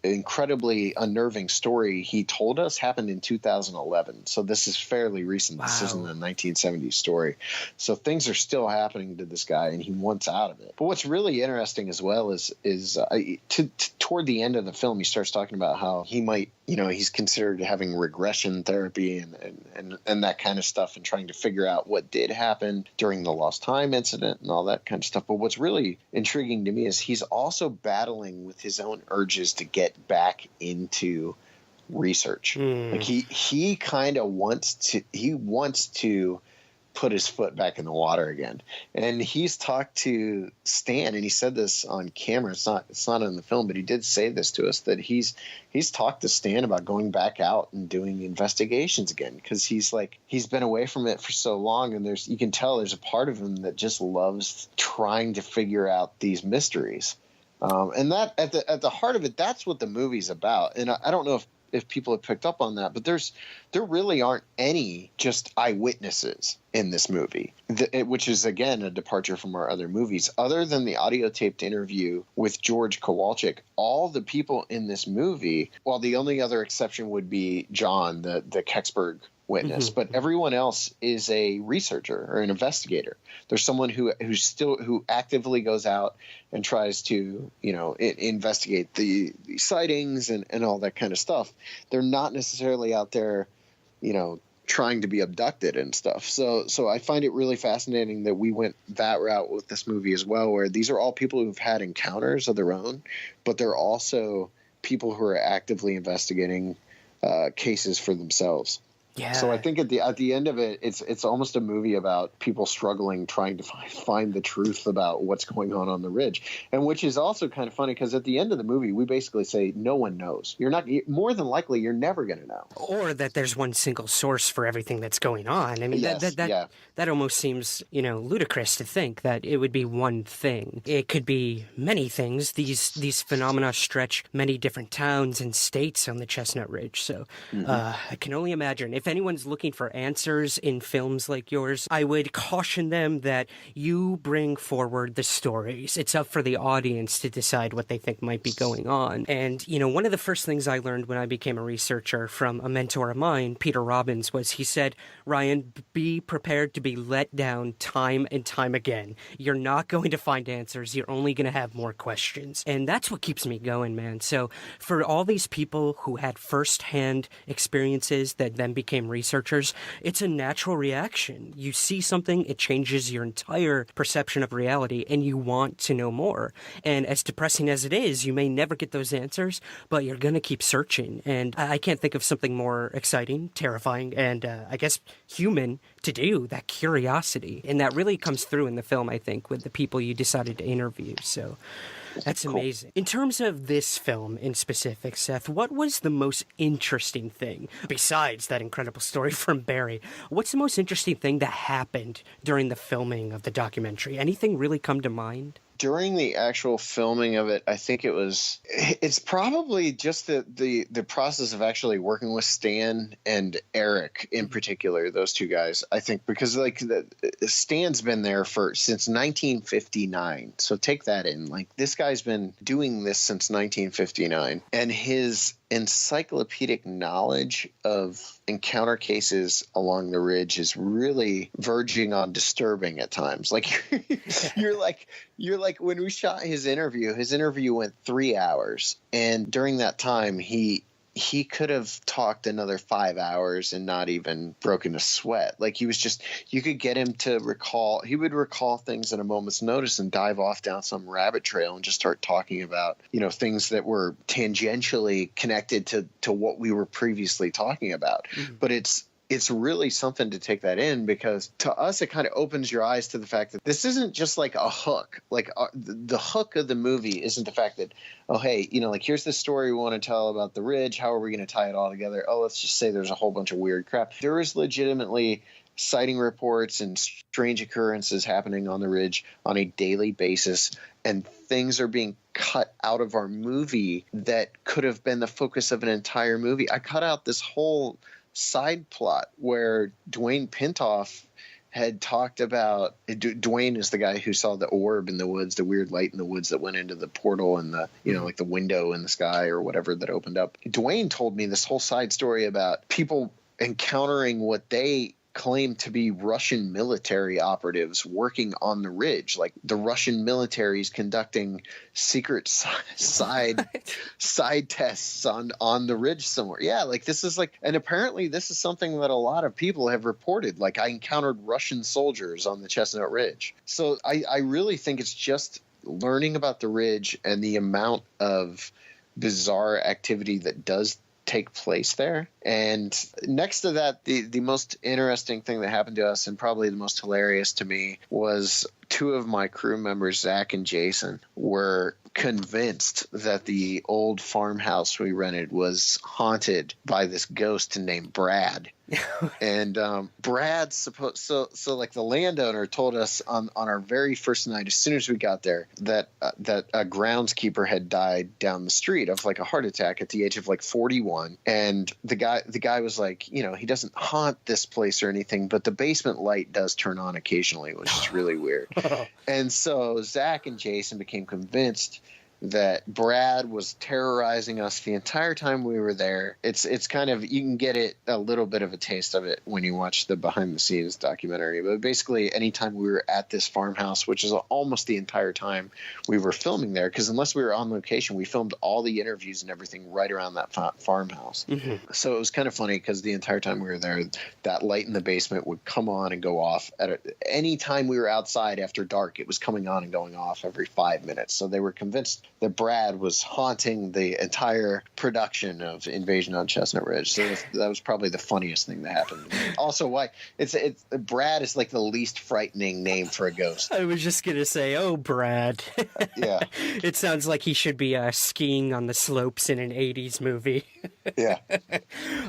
incredibly unnerving story he told us happened in 2011. So this is fairly recent. Wow. This isn't a 1970s story. So things are still happening to this guy, and he wants out of it. But what's really interesting as well is toward the end of the film, he starts talking about how he might, he's considered having regression therapy and that kind of stuff, and trying to figure out what did happen during the lost time incident and all that kind of stuff. But what's really intriguing to me is he's also battling with his own urges to get back into research. Like he kind of wants to put his foot back in the water again. And he's talked to Stan, and he said this on camera. It's not in the film, but he did say this to us, that he's talked to Stan about going back out and doing investigations again, because he's been away from it for so long, and you can tell there's a part of him that just loves trying to figure out these mysteries. And that at the heart of it, that's what the movie's about. And I don't know if people have picked up on that, but there really aren't any just eyewitnesses in this movie, which is, again, a departure from our other movies. Other than the audio taped interview with George Kowalczyk, all the people in this movie, well, the only other exception would be John, the Kecksburg witness, but everyone else is a researcher or an investigator. There's someone who actively goes out and tries to investigate the sightings and all that kind of stuff. They're not necessarily out there trying to be abducted and stuff. So I find it really fascinating that we went that route with this movie as well, where these are all people who've had encounters of their own, but they're also people who are actively investigating cases for themselves. Yeah. So I think at the end of it, it's almost a movie about people struggling, trying to find the truth about what's going on the ridge, and which is also kind of funny, because at the end of the movie, we basically say no one knows. More than likely, you're never going to know, or that there's one single source for everything that's going on. I mean, that almost seems ludicrous to think that it would be one thing. It could be many things. These phenomena stretch many different towns and states on the Chestnut Ridge. So I can only imagine. If anyone's looking for answers in films like yours, I would caution them that you bring forward the stories. It's up for the audience to decide what they think might be going on. And, one of the first things I learned when I became a researcher from a mentor of mine, Peter Robbins, was he said, Ryan, be prepared to be let down time and time again. You're not going to find answers. You're only going to have more questions. And that's what keeps me going, man. So for all these people who had firsthand experiences that then became researchers, it's a natural reaction. You see something, it changes your entire perception of reality, and you want to know more. And as depressing as it is, you may never get those answers, but you're going to keep searching. And I can't think of something more exciting, terrifying, and I guess human to do, that curiosity. And that really comes through in the film, I think, with the people you decided to interview. So that's amazing. In terms of this film in specific, Seth, what was the most interesting thing, besides that incredible story from Barry? What's the most interesting thing that happened during the filming of the documentary? Anything really come to mind? During the actual filming of it, I think it's probably just the process of actually working with Stan and Eric in particular, those two guys, I think, because Stan's been there since 1959. So take that in. Like, this guy's been doing this since 1959, and his encyclopedic knowledge of encounter cases along the ridge is really verging on disturbing at times. Like, you're like when we shot his interview went 3 hours, and during that time he could have talked another 5 hours and not even broken a sweat. Like, you could get him to he would recall things at a moment's notice and dive off down some rabbit trail and just start talking about, things that were tangentially connected to what we were previously talking about. Mm-hmm. But it's really something to take that in, because to us, it kind of opens your eyes to the fact that this isn't just like a hook. Like the hook of the movie isn't the fact that, oh, hey, like here's the story we want to tell about the ridge. How are we going to tie it all together? Oh, let's just say there's a whole bunch of weird crap. There is legitimately sighting reports and strange occurrences happening on the ridge on a daily basis, and things are being cut out of our movie that could have been the focus of an entire movie. I cut out this whole side plot where Dwayne Pintoff had talked about. Dwayne is the guy who saw the orb in the woods, the weird light in the woods that went into the portal and the, like the window in the sky or whatever that opened up. Dwayne told me this whole side story about people encountering what they claimed to be Russian military operatives working on the ridge, like the Russian military is conducting secret side tests on the ridge somewhere. Yeah, like this is like, and apparently this is something that a lot of people have reported. Like I encountered Russian soldiers on the Chestnut Ridge. So I really think it's just learning about the ridge and the amount of bizarre activity that does take place there. And next to that, the most interesting thing that happened to us, and probably the most hilarious to me, was two of my crew members, Zach and Jason, were convinced that the old farmhouse we rented was haunted by this ghost named Brad. And Brad's supposed, so like the landowner told us on our very first night, as soon as we got there, that a groundskeeper had died down the street of like a heart attack at the age of like 41. And the guy was like, he doesn't haunt this place or anything, but the basement light does turn on occasionally, which is really weird. And so Zach and Jason became convinced that Brad was terrorizing us the entire time we were there. It's kind of, you can get a little bit of a taste of it when you watch the behind the scenes documentary. But basically, anytime we were at this farmhouse, which is almost the entire time we were filming there, because unless we were on location, we filmed all the interviews and everything right around that farmhouse. Mm-hmm. So it was kind of funny because the entire time we were there, that light in the basement would come on and go off. Any time we were outside after dark, it was coming on and going off every 5 minutes. So they were convinced that Brad was haunting the entire production of Invasion on Chestnut Ridge. So that was probably the funniest thing that happened. Also, why it's Brad is like the least frightening name for a ghost. I was just gonna say, oh, Brad. Yeah, it sounds like he should be skiing on the slopes in an '80s movie. Yeah.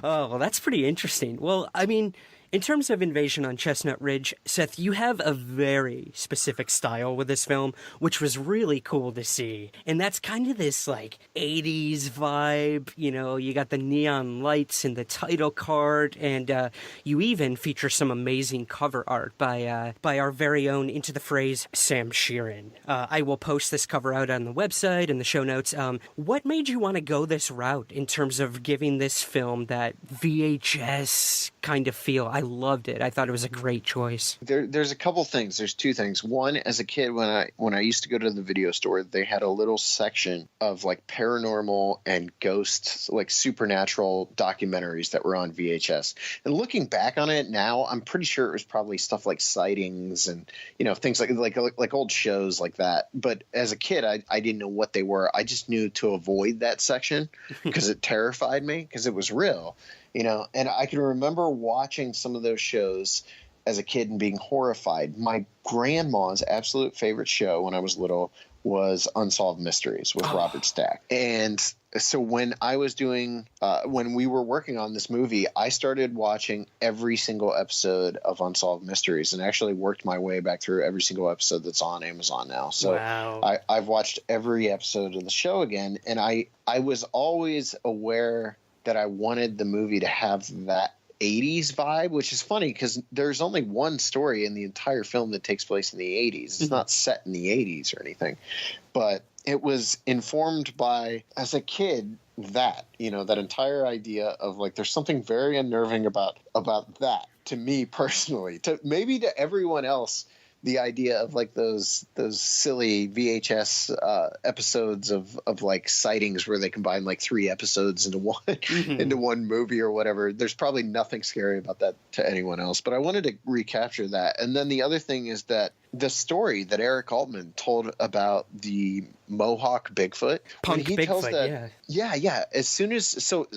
Oh, well, that's pretty interesting. Well, I mean, in terms of Invasion on Chestnut Ridge, Seth, you have a very specific style with this film, which was really cool to see. And that's kind of this, like, 80s vibe. You got the neon lights in the title card, and you even feature some amazing cover art by our very own Into the Phrase Sam Sheeran. I will post this cover out on the website and the show notes. What made you want to go this route in terms of giving this film that VHS kind of feel? I loved it. I thought it was a great choice. There's a couple things. There's two things. One, as a kid, when I used to go to the video store, they had a little section of like paranormal and ghosts, like supernatural documentaries that were on VHS. And looking back on it now, I'm pretty sure it was probably stuff like Sightings and things like old shows like that. But as a kid, I didn't know what they were. I just knew to avoid that section because it terrified me because it was real. And I can remember watching some of those shows as a kid and being horrified. My grandma's absolute favorite show when I was little was Unsolved Mysteries with Robert Stack. And so when I was when we were working on this movie, I started watching every single episode of Unsolved Mysteries and actually worked my way back through every single episode that's on Amazon now. So wow. I've watched every episode of the show again. And I was always aware that I wanted the movie to have that 80s vibe, which is funny because there's only one story in the entire film that takes place in the 80s. It's not set in the 80s or anything, but it was informed by, as a kid, that entire idea of like, there's something very unnerving about that to me personally, maybe to everyone else the idea of like those silly VHS episodes of like sightings where they combine like 3 episodes into one into one movie or whatever. There's probably nothing scary about that to anyone else, but I wanted to recapture that. And then the other thing is that the story that Eric Altman told about the Mohawk Bigfoot, Punk when he tells Bigfoot, that, yeah. As soon as so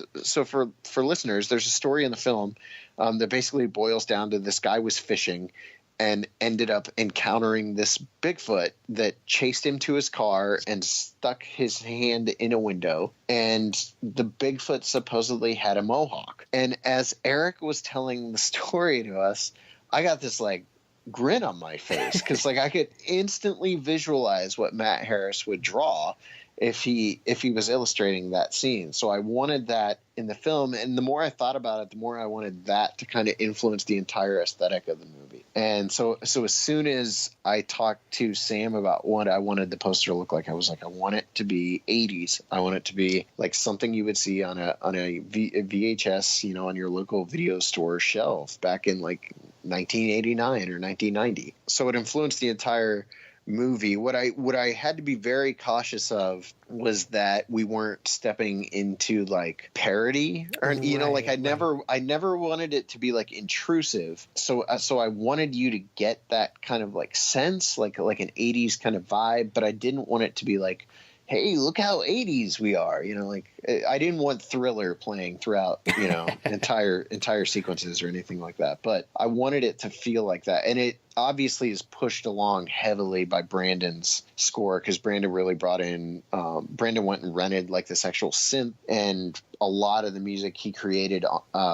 for listeners, there's a story in the film that basically boils down to this guy was fishing and ended up encountering this Bigfoot that chased him to his car and stuck his hand in a window. And the Bigfoot supposedly had a mohawk. And as Eric was telling the story to us, I got this like grin on my face because like I could instantly visualize what Matt Harris would draw if he was illustrating that scene. So I wanted that in the film, and the more I thought about it, the more I wanted that to kind of influence the entire aesthetic of the movie. And so as soon as I talked to Sam about what I wanted the poster to look like, I was like, I want it to be 80s. I want it to be like something you would see on a VHS, you know, on your local video store shelf back in like 1989 or 1990. So it influenced the entire movie. What I had to be very cautious of was that we weren't stepping into like parody or you know, like I never wanted it to be like intrusive. So I wanted you to get that kind of like sense, like an 80s kind of vibe, but I didn't want it to be like, hey, look how 80s we are, you know, like I didn't want Thriller playing throughout, you know, entire sequences or anything like that. But I wanted it to feel like that. And it obviously is pushed along heavily by Brandon's score, because Brandon really brought in, Brandon went and rented like this actual synth, and a lot of the music he created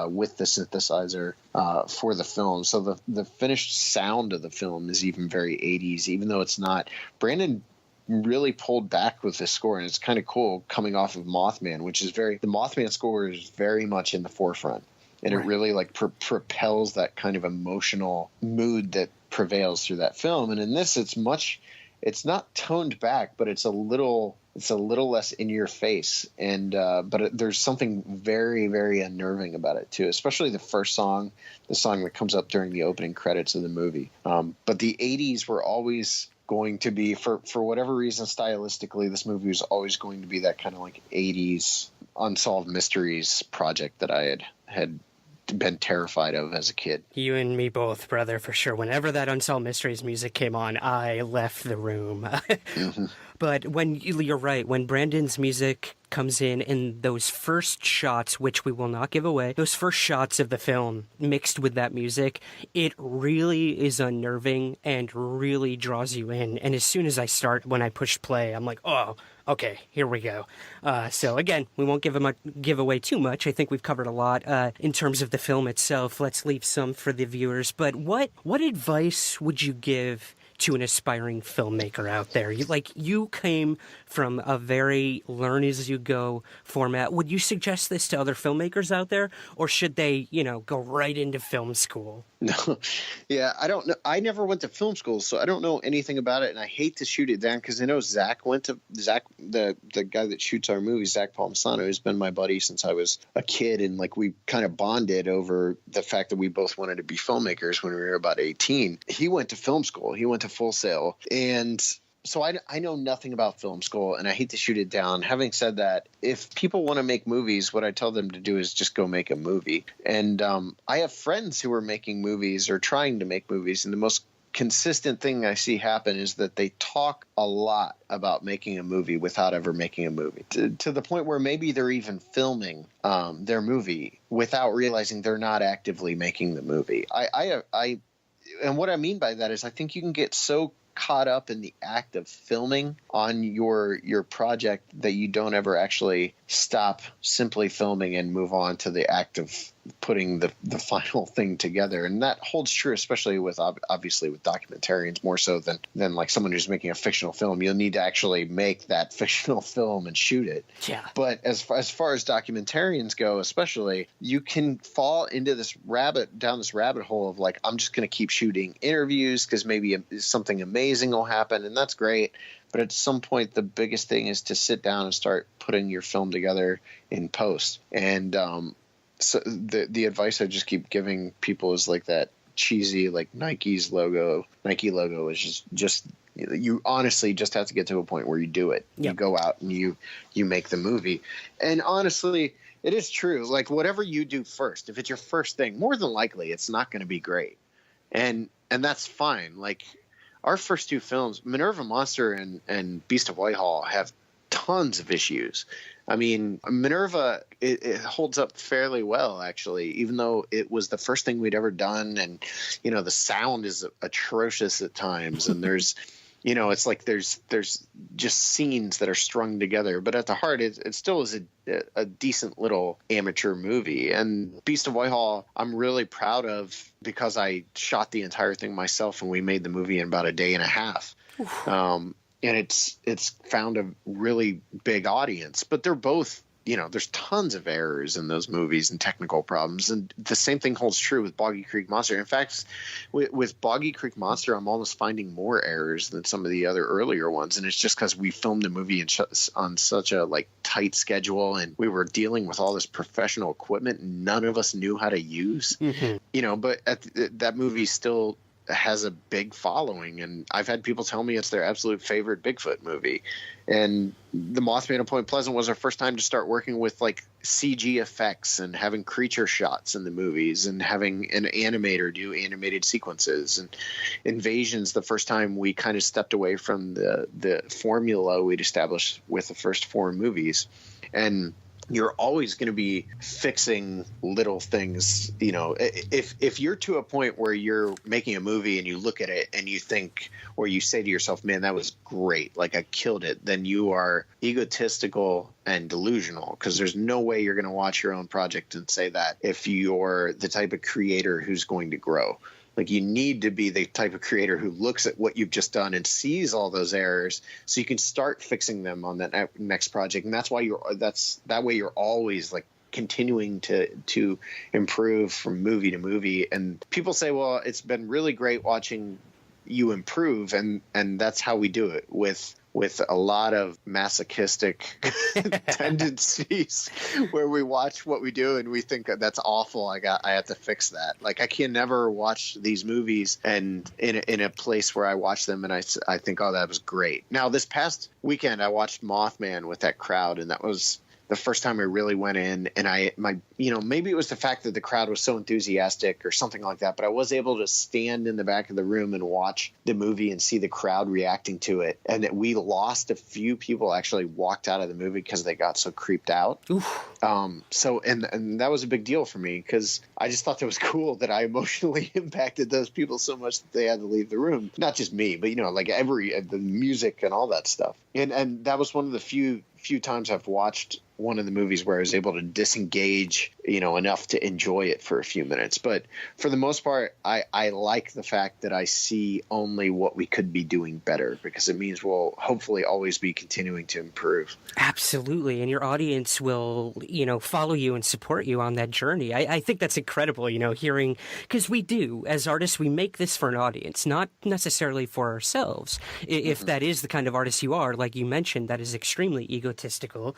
with the synthesizer for the film. So the finished sound of the film is even very 80s, even though it's not. Brandon really pulled back with this score, and it's kind of cool coming off of Mothman, which is the Mothman score is very much in the forefront, and it really like propels that kind of emotional mood that prevails through that film. And in this, it's not toned back, but it's a little less in your face, and but there's something very, very unnerving about it too, especially the first song, the song that comes up during the opening credits of the movie. But the 80s were always going to be, for whatever reason, stylistically, this movie was always going to be that kind of like 80s unsolved mysteries project that I had been terrified of as a kid. You and me both, brother, for sure. Whenever that Unsolved Mysteries music came on, I left the room. But you're right, when Brandon's music comes in those first shots, which we will not give away, those first shots of the film mixed with that music, it really is unnerving and really draws you in. And as soon as when I push play, I'm like, oh, okay, here we go. So again, we won't give away too much. I think we've covered a lot in terms of the film itself. Let's leave some for the viewers. But what advice would you give to an aspiring filmmaker out there? You came from a very learn-as-you-go format. Would you suggest this to other filmmakers out there, or should they, go right into film school? No, yeah, I don't know. I never went to film school, so I don't know anything about it, and I hate to shoot it down because I know Zach, the guy that shoots our movies, Zach Palmisano, who's been my buddy since I was a kid, and like we kind of bonded over the fact that we both wanted to be filmmakers when we were about 18. He went to film school. He went to Full Sail, and so I know nothing about film school, and I hate to shoot it down. Having said that, if people want to make movies, what I tell them to do is just go make a movie. And I have friends who are making movies or trying to make movies, and the most consistent thing I see happen is that they talk a lot about making a movie without ever making a movie, to the point where maybe they're even filming their movie without realizing they're not actively making the movie. And what I mean by that is I think you can get so caught up in the act of filming on your project that you don't ever actually stop simply filming and move on to the act of putting the final thing together. And that holds true, especially obviously with documentarians, more so than like someone who's making a fictional film. You'll need to actually make that fictional film and shoot it. Yeah. But as far as documentarians go, especially, you can fall into down this rabbit hole of like, I'm just going to keep shooting interviews because maybe something amazing will happen, and that's great. But at some point, the biggest thing is to sit down and start putting your film together in post. And so the advice I just keep giving people is like that. cheesy, like Nike logo is just you honestly just have to get to a point where you do it. Yep. You go out and you make the movie. And honestly, it is true. Like, whatever you do first, if it's your first thing, more than likely it's not going to be great. And that's fine. Like, our first two films, Minerva Monster and Beast of Whitehall, have tons of issues. I mean, Minerva, it holds up fairly well, actually, even though it was the first thing we'd ever done. And, you know, the sound is atrocious at times. And there's, you know, it's like there's just scenes that are strung together. But at the heart, it still is a decent little amateur movie. And Beast of Whitehall, I'm really proud of, because I shot the entire thing myself and we made the movie in about a day and a half. And it's found a really big audience. But they're both, you know, there's tons of errors in those movies and technical problems. And the same thing holds true with Boggy Creek Monster. In fact, with Boggy Creek Monster, I'm almost finding more errors than some of the other earlier ones. And it's just because we filmed the movie on such a like tight schedule, and we were dealing with all this professional equipment none of us knew how to use. Mm-hmm. You know, but that movie still has a big following, and I've had people tell me it's their absolute favorite Bigfoot movie. And The Mothman of Point Pleasant was our first time to start working with like CG effects and having creature shots in the movies and having an animator do animated sequences. And Invasion's the first time we kind of stepped away from the formula we'd established with the first four movies. And you're always going to be fixing little things. You know, if you're to a point where you're making a movie and you look at it and you think, or you say to yourself, man, that was great, like I killed it, then you are egotistical and delusional, because there's no way you're going to watch your own project and say that if you're the type of creator who's going to grow. Like, you need to be the type of creator who looks at what you've just done and sees all those errors, so you can start fixing them on that next project. And that's why that way you're always like continuing to improve from movie to movie. And people say, well, it's been really great watching you improve, and that's how we do it with a lot of masochistic tendencies, where we watch what we do and we think that's awful. I have to fix that. Like, I can never watch these movies and in a place where I watch them and I think, oh, that was great. Now, this past weekend I watched Mothman with that crowd, and that was the first time I really went in, and maybe it was the fact that the crowd was so enthusiastic or something like that, but I was able to stand in the back of the room and watch the movie and see the crowd reacting to it. And that we lost a few people actually walked out of the movie because they got so creeped out. And that was a big deal for me, because I just thought that was cool that I emotionally impacted those people so much that they had to leave the room. Not just me, but, you know, like the music and all that stuff. And that was one of the few times I've watched one of the movies where I was able to disengage, you know, enough to enjoy it for a few minutes. But for the most part, I like the fact that I see only what we could be doing better, because it means we'll hopefully always be continuing to improve. Absolutely. And your audience will, you know, follow you and support you on that journey. I think that's incredible, you know, hearing, because we do, as artists, we make this for an audience, not necessarily for ourselves. If that is the kind of artist you are, like you mentioned, that is extremely egotistical,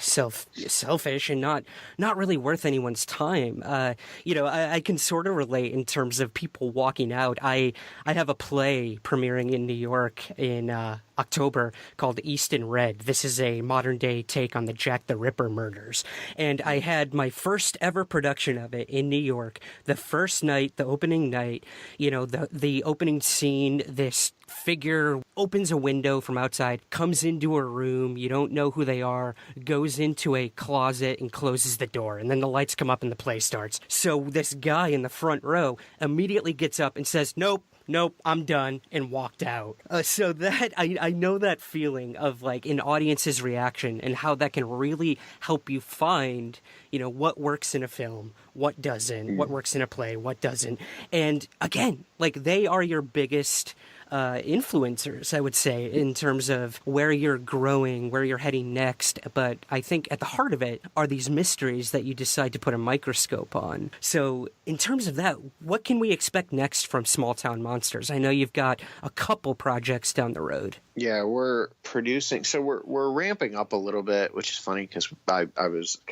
selfish, and not really worth anyone's time. I can sort of relate in terms of people walking out. I have a play premiering in New York in October called East in Red. This is a modern day take on the Jack the Ripper murders. And I had my first ever production of it in New York. The first night, the opening night, you know, the opening scene, this figure opens a window from outside, comes into a room, you don't know who they are, goes into a closet and closes the door, and then the lights come up and the play starts. So this guy in the front row immediately gets up and says, nope, I'm done, and walked out. So that I know that feeling of like an audience's reaction and how that can really help you find, you know, what works in a film, what doesn't, what works in a play, what doesn't. And again, like, they are your biggest influencers, I would say, in terms of where you're growing, where you're heading next. But I think at the heart of it are these mysteries that you decide to put a microscope on. So in terms of that, what can we expect next from Small Town Monsters? I know you've got a couple projects down the road. Yeah, we're producing. So we're ramping up a little bit, which is funny because I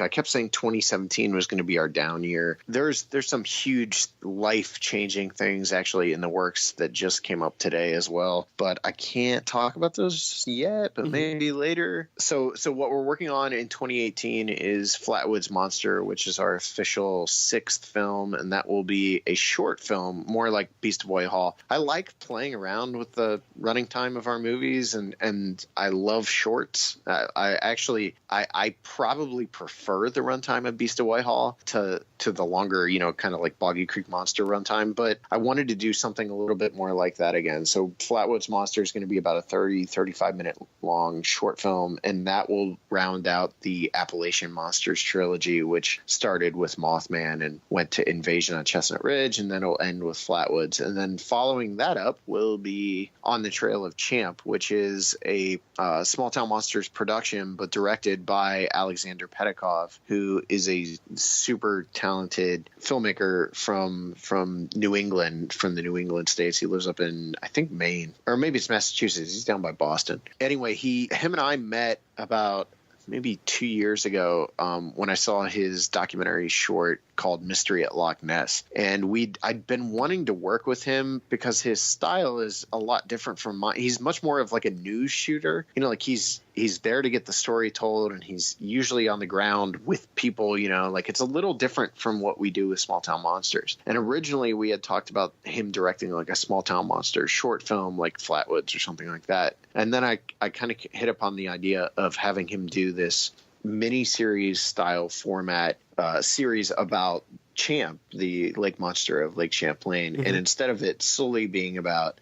kept saying 2017 was going to be our down year. There's some huge life-changing things actually in the works that just came up today as well, but I can't talk about those yet, but maybe later. So what we're working on in 2018 is Flatwoods Monster, which is our official 6th film, and that will be a short film, more like Beast Boy Hall. I like playing around with the running time of our movies, and I love shorts. I probably prefer the runtime of Beast of Whitehall to the longer, kind of like Boggy Creek Monster runtime, but I wanted to do something a little bit more like that again. So Flatwoods Monster is going to be about a 35 minute long short film, and that will round out the Appalachian Monsters trilogy, which started with Mothman and went to Invasion on Chestnut Ridge, and then it'll end with Flatwoods. And then following that up will be On the Trail of Champ, which is a Small Town Monsters production, but directed by Alexander Pedikov, who is a super talented filmmaker from New England, from the New England states. He lives up in, I think, Maine, or maybe it's Massachusetts. He's down by Boston. Anyway, him and I met about maybe 2 years ago when I saw his documentary short called Mystery at Loch Ness. And I'd been wanting to work with him because his style is a lot different from mine. He's much more of like a news shooter. Like he's there to get the story told, and he's usually on the ground with people, like it's a little different from what we do with Small Town Monsters. And originally we had talked about him directing like a Small Town Monsters short film like Flatwoods or something like that. And then I kind of hit upon the idea of having him do this mini-series style format series about Champ, the lake monster of Lake Champlain. And instead of it solely being about,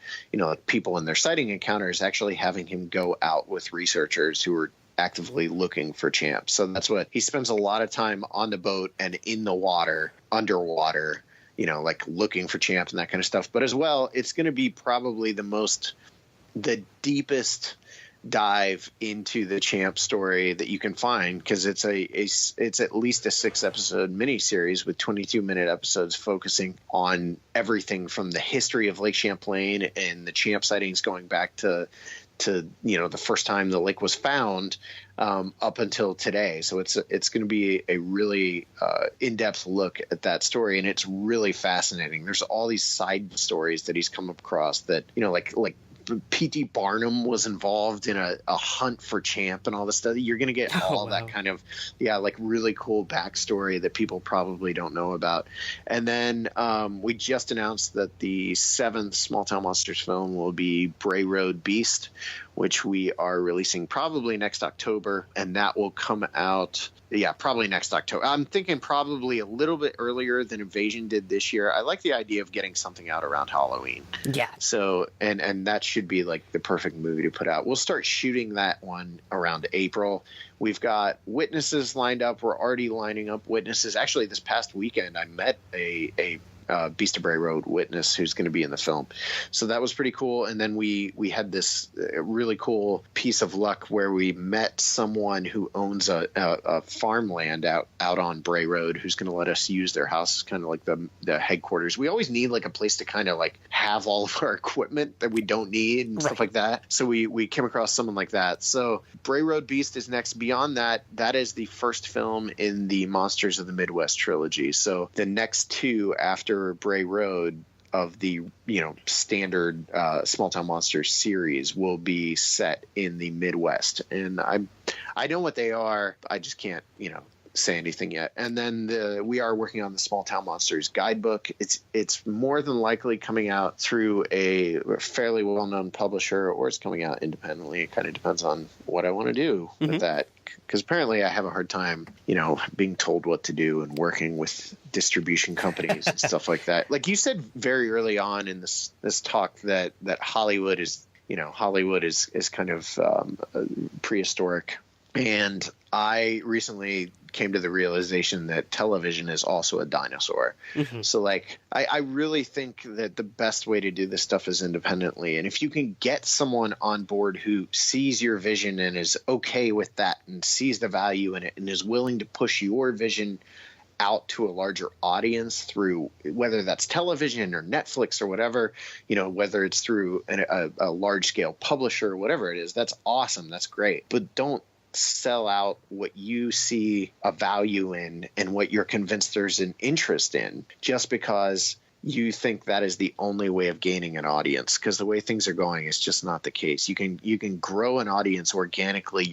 people and their sighting encounters, actually having him go out with researchers who are actively looking for Champ. So that's what he spends a lot of time on the boat and in the water, underwater, like looking for Champ and that kind of stuff. But as well, it's going to be probably the deepest dive into the Champ story that you can find, because it's at least a 6-episode miniseries with 22-minute episodes focusing on everything from the history of Lake Champlain and the Champ sightings going back to the first time the lake was found up until today. So it's going to be a really in-depth look at that story, and it's really fascinating. There's all these side stories that he's come across that like P.T. Barnum was involved in a hunt for Champ and all this stuff. You're going to get all that kind of, like really cool backstory that people probably don't know about. And then we just announced that the 7th Small Town Monsters film will be Bray Road Beast, which we are releasing probably next October, and that will come out probably next October. I'm thinking probably a little bit earlier than Invasion did this year. I like the idea of getting something out around Halloween. Yeah. So and that should be like the perfect movie to put out. We'll start shooting that one around April. We've got witnesses lined up. We're already lining up witnesses. Actually, this past weekend I met a Beast of Bray Road witness who's going to be in the film. So that was pretty cool. And then we had this really cool piece of luck where we met someone who owns a farmland out on Bray Road who's going to let us use their house, kind of like the headquarters. We always need like a place to kind of like have all of our equipment that we don't need and stuff like that. So we came across someone like that. So Bray Road Beast is next. Beyond that, that is the first film in the Monsters of the Midwest trilogy. So the next two after Bray Road of the standard Small Town Monsters series will be set in the Midwest, and I know what they are. I just can't say anything yet. And then we are working on the Small Town Monsters guidebook. It's more than likely coming out through a fairly well-known publisher, or it's coming out independently. It kind of depends on what I want to do with that, because apparently I have a hard time being told what to do and working with distribution companies and stuff like that. Like you said very early on in this talk that Hollywood is kind of prehistoric And I recently came to the realization that television is also a dinosaur. So like, I really think that the best way to do this stuff is independently. And if you can get someone on board who sees your vision and is okay with that and sees the value in it and is willing to push your vision out to a larger audience through whether that's television or Netflix or whatever, you know, whether it's through a large scale publisher or whatever it is, that's awesome. That's great. But don't sell out what you see a value in and what you're convinced there's an interest in just because you think that is the only way of gaining an audience, because the way things are going is just not the case. You can grow an audience organically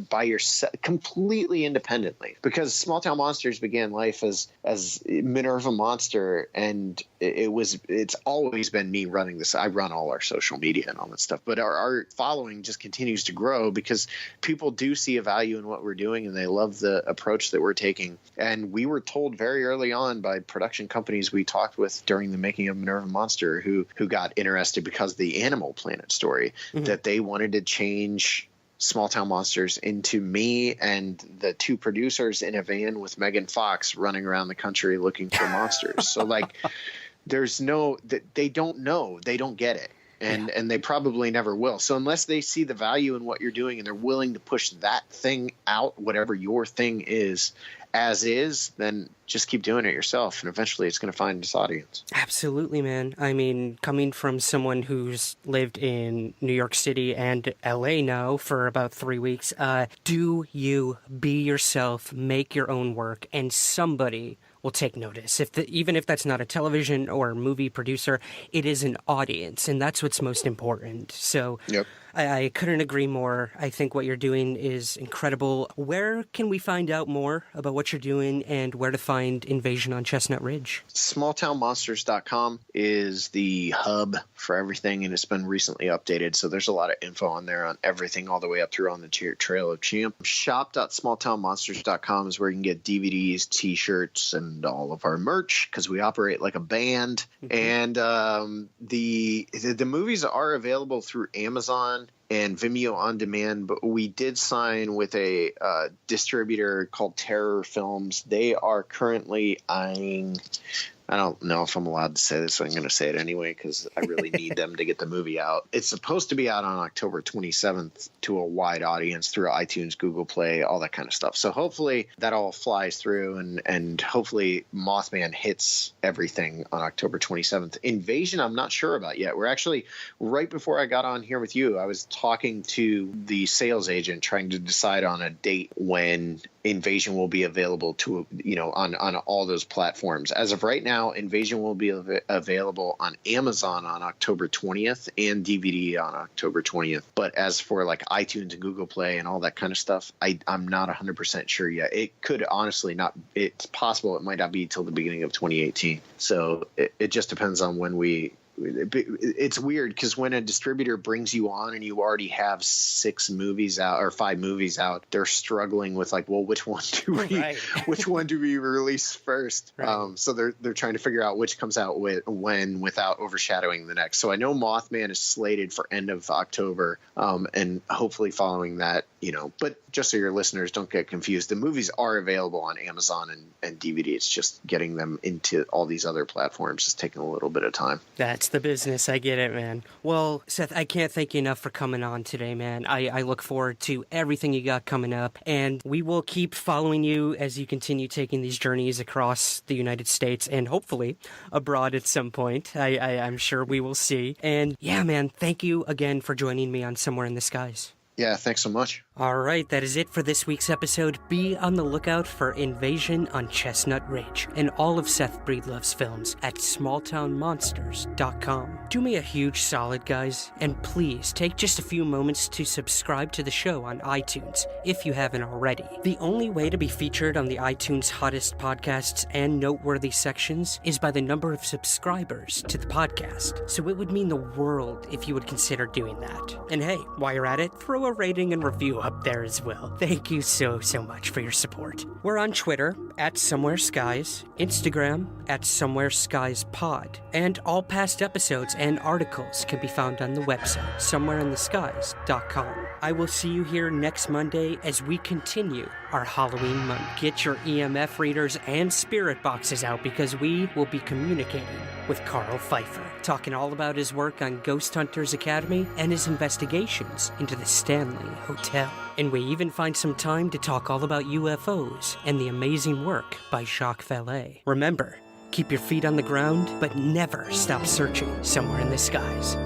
by yourself, completely independently, because Small Town Monsters began life as Minerva Monster, and it's always been me running this. I run all our social media and all that stuff, but our following just continues to grow because people do see a value in what we're doing and they love the approach that we're taking. And we were told very early on by production companies we talked with during the making of Minerva Monster who got interested because of the Animal Planet story, that they wanted to change Small Town Monsters into me and the two producers in a van with Megan Fox running around the country looking for monsters. So like, they don't know, they don't get it. And they probably never will. So unless they see the value in what you're doing and they're willing to push that thing out, whatever your thing is, as is, then just keep doing it yourself, and eventually it's going to find its audience. Absolutely, man. I mean, coming from someone who's lived in New York City and LA now for about 3 weeks, do you be yourself, make your own work, and somebody will take notice. Even if that's not a television or movie producer, it is an audience, and that's what's most important. So yep. I couldn't agree more. I think what you're doing is incredible. Where can we find out more about what you're doing and where to find Invasion on Chestnut Ridge? Smalltownmonsters.com is the hub for everything, and it's been recently updated. So there's a lot of info on there on everything all the way up through on the Trail of Champ. Shop.smalltownmonsters.com is where you can get DVDs, T-shirts, and all of our merch because we operate like a band. And the movies are available through Amazon and Vimeo on demand, but we did sign with a distributor called Terror Films. They are currently eyeing, I don't know if I'm allowed to say this, so I'm going to say it anyway because I really need them to get the movie out. It's supposed to be out on October 27th to a wide audience through iTunes, Google Play, all that kind of stuff. So hopefully that all flies through, and hopefully Mothman hits everything on October 27th. Invasion, I'm not sure about yet. We're actually, right before I got on here with you, I was talking to the sales agent trying to decide on a date when Invasion will be available to, on all those platforms. As of right now, Invasion will be available on Amazon on October 20th and DVD on October 20th. But as for like iTunes and Google Play and all that kind of stuff, I'm not 100% sure yet. It could honestly not, it's possible it might not be till the beginning of 2018. So it just depends on when it's weird because when a distributor brings you on and you already have 6 movies out or 5 movies out, they're struggling with like, well, which one do we release first? Right. So they're trying to figure out which comes out when without overshadowing the next. So I know Mothman is slated for end of October, and hopefully following that, but just so your listeners don't get confused, the movies are available on Amazon and DVD. It's just getting them into all these other platforms is taking a little bit of time. That's the business. I get it, man. Well, Seth, I can't thank you enough for coming on today, man. I look forward to everything you got coming up, and we will keep following you as you continue taking these journeys across the United States and hopefully abroad at some point. I'm sure we will see. And yeah, man, thank you again for joining me on Somewhere in the Skies. Yeah, thanks so much. All right, that is it for this week's episode. Be on the lookout for Invasion on Chestnut Ridge and all of Seth Breedlove's films at smalltownmonsters.com. Do me a huge solid, guys, and please take just a few moments to subscribe to the show on iTunes if you haven't already. The only way to be featured on the iTunes hottest podcasts and noteworthy sections is by the number of subscribers to the podcast. So it would mean the world if you would consider doing that. And hey, while you're at it, throw throw a rating and review up there as well. Thank you so much for your support. We're on Twitter at Somewhere Skies, Instagram at Somewhere Skies Pod, and all past episodes and articles can be found on the website, somewhereintheskies.com. I will see you here next Monday as we continue our Halloween month. Get your EMF readers and spirit boxes out because we will be communicating with Carl Pfeiffer, talking all about his work on Ghost Hunters Academy and his investigations into the Stanley Hotel. And we even find some time to talk all about UFOs and the amazing work by Jacques Vallée. Remember, keep your feet on the ground, but never stop searching somewhere in the skies.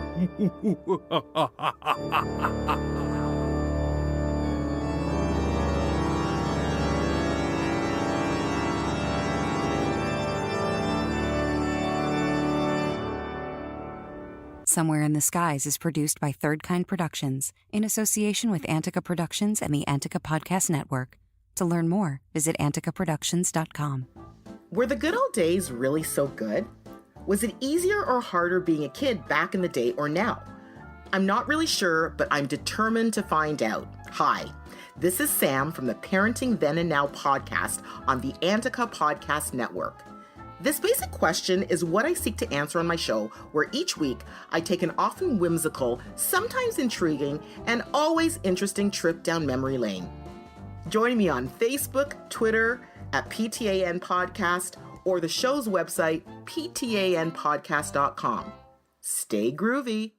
Somewhere in the Skies is produced by Third Kind Productions in association with Antica Productions and the Antica Podcast Network. To learn more, visit anticaproductions.com. Were the good old days really so good? Was it easier or harder being a kid back in the day or now? I'm not really sure, but I'm determined to find out. Hi, this is Sam from the Parenting Then and Now podcast on the Antica Podcast Network. This basic question is what I seek to answer on my show, where each week I take an often whimsical, sometimes intriguing, and always interesting trip down memory lane. Join me on Facebook, Twitter, at PTAN Podcast, or the show's website, ptanpodcast.com. Stay groovy.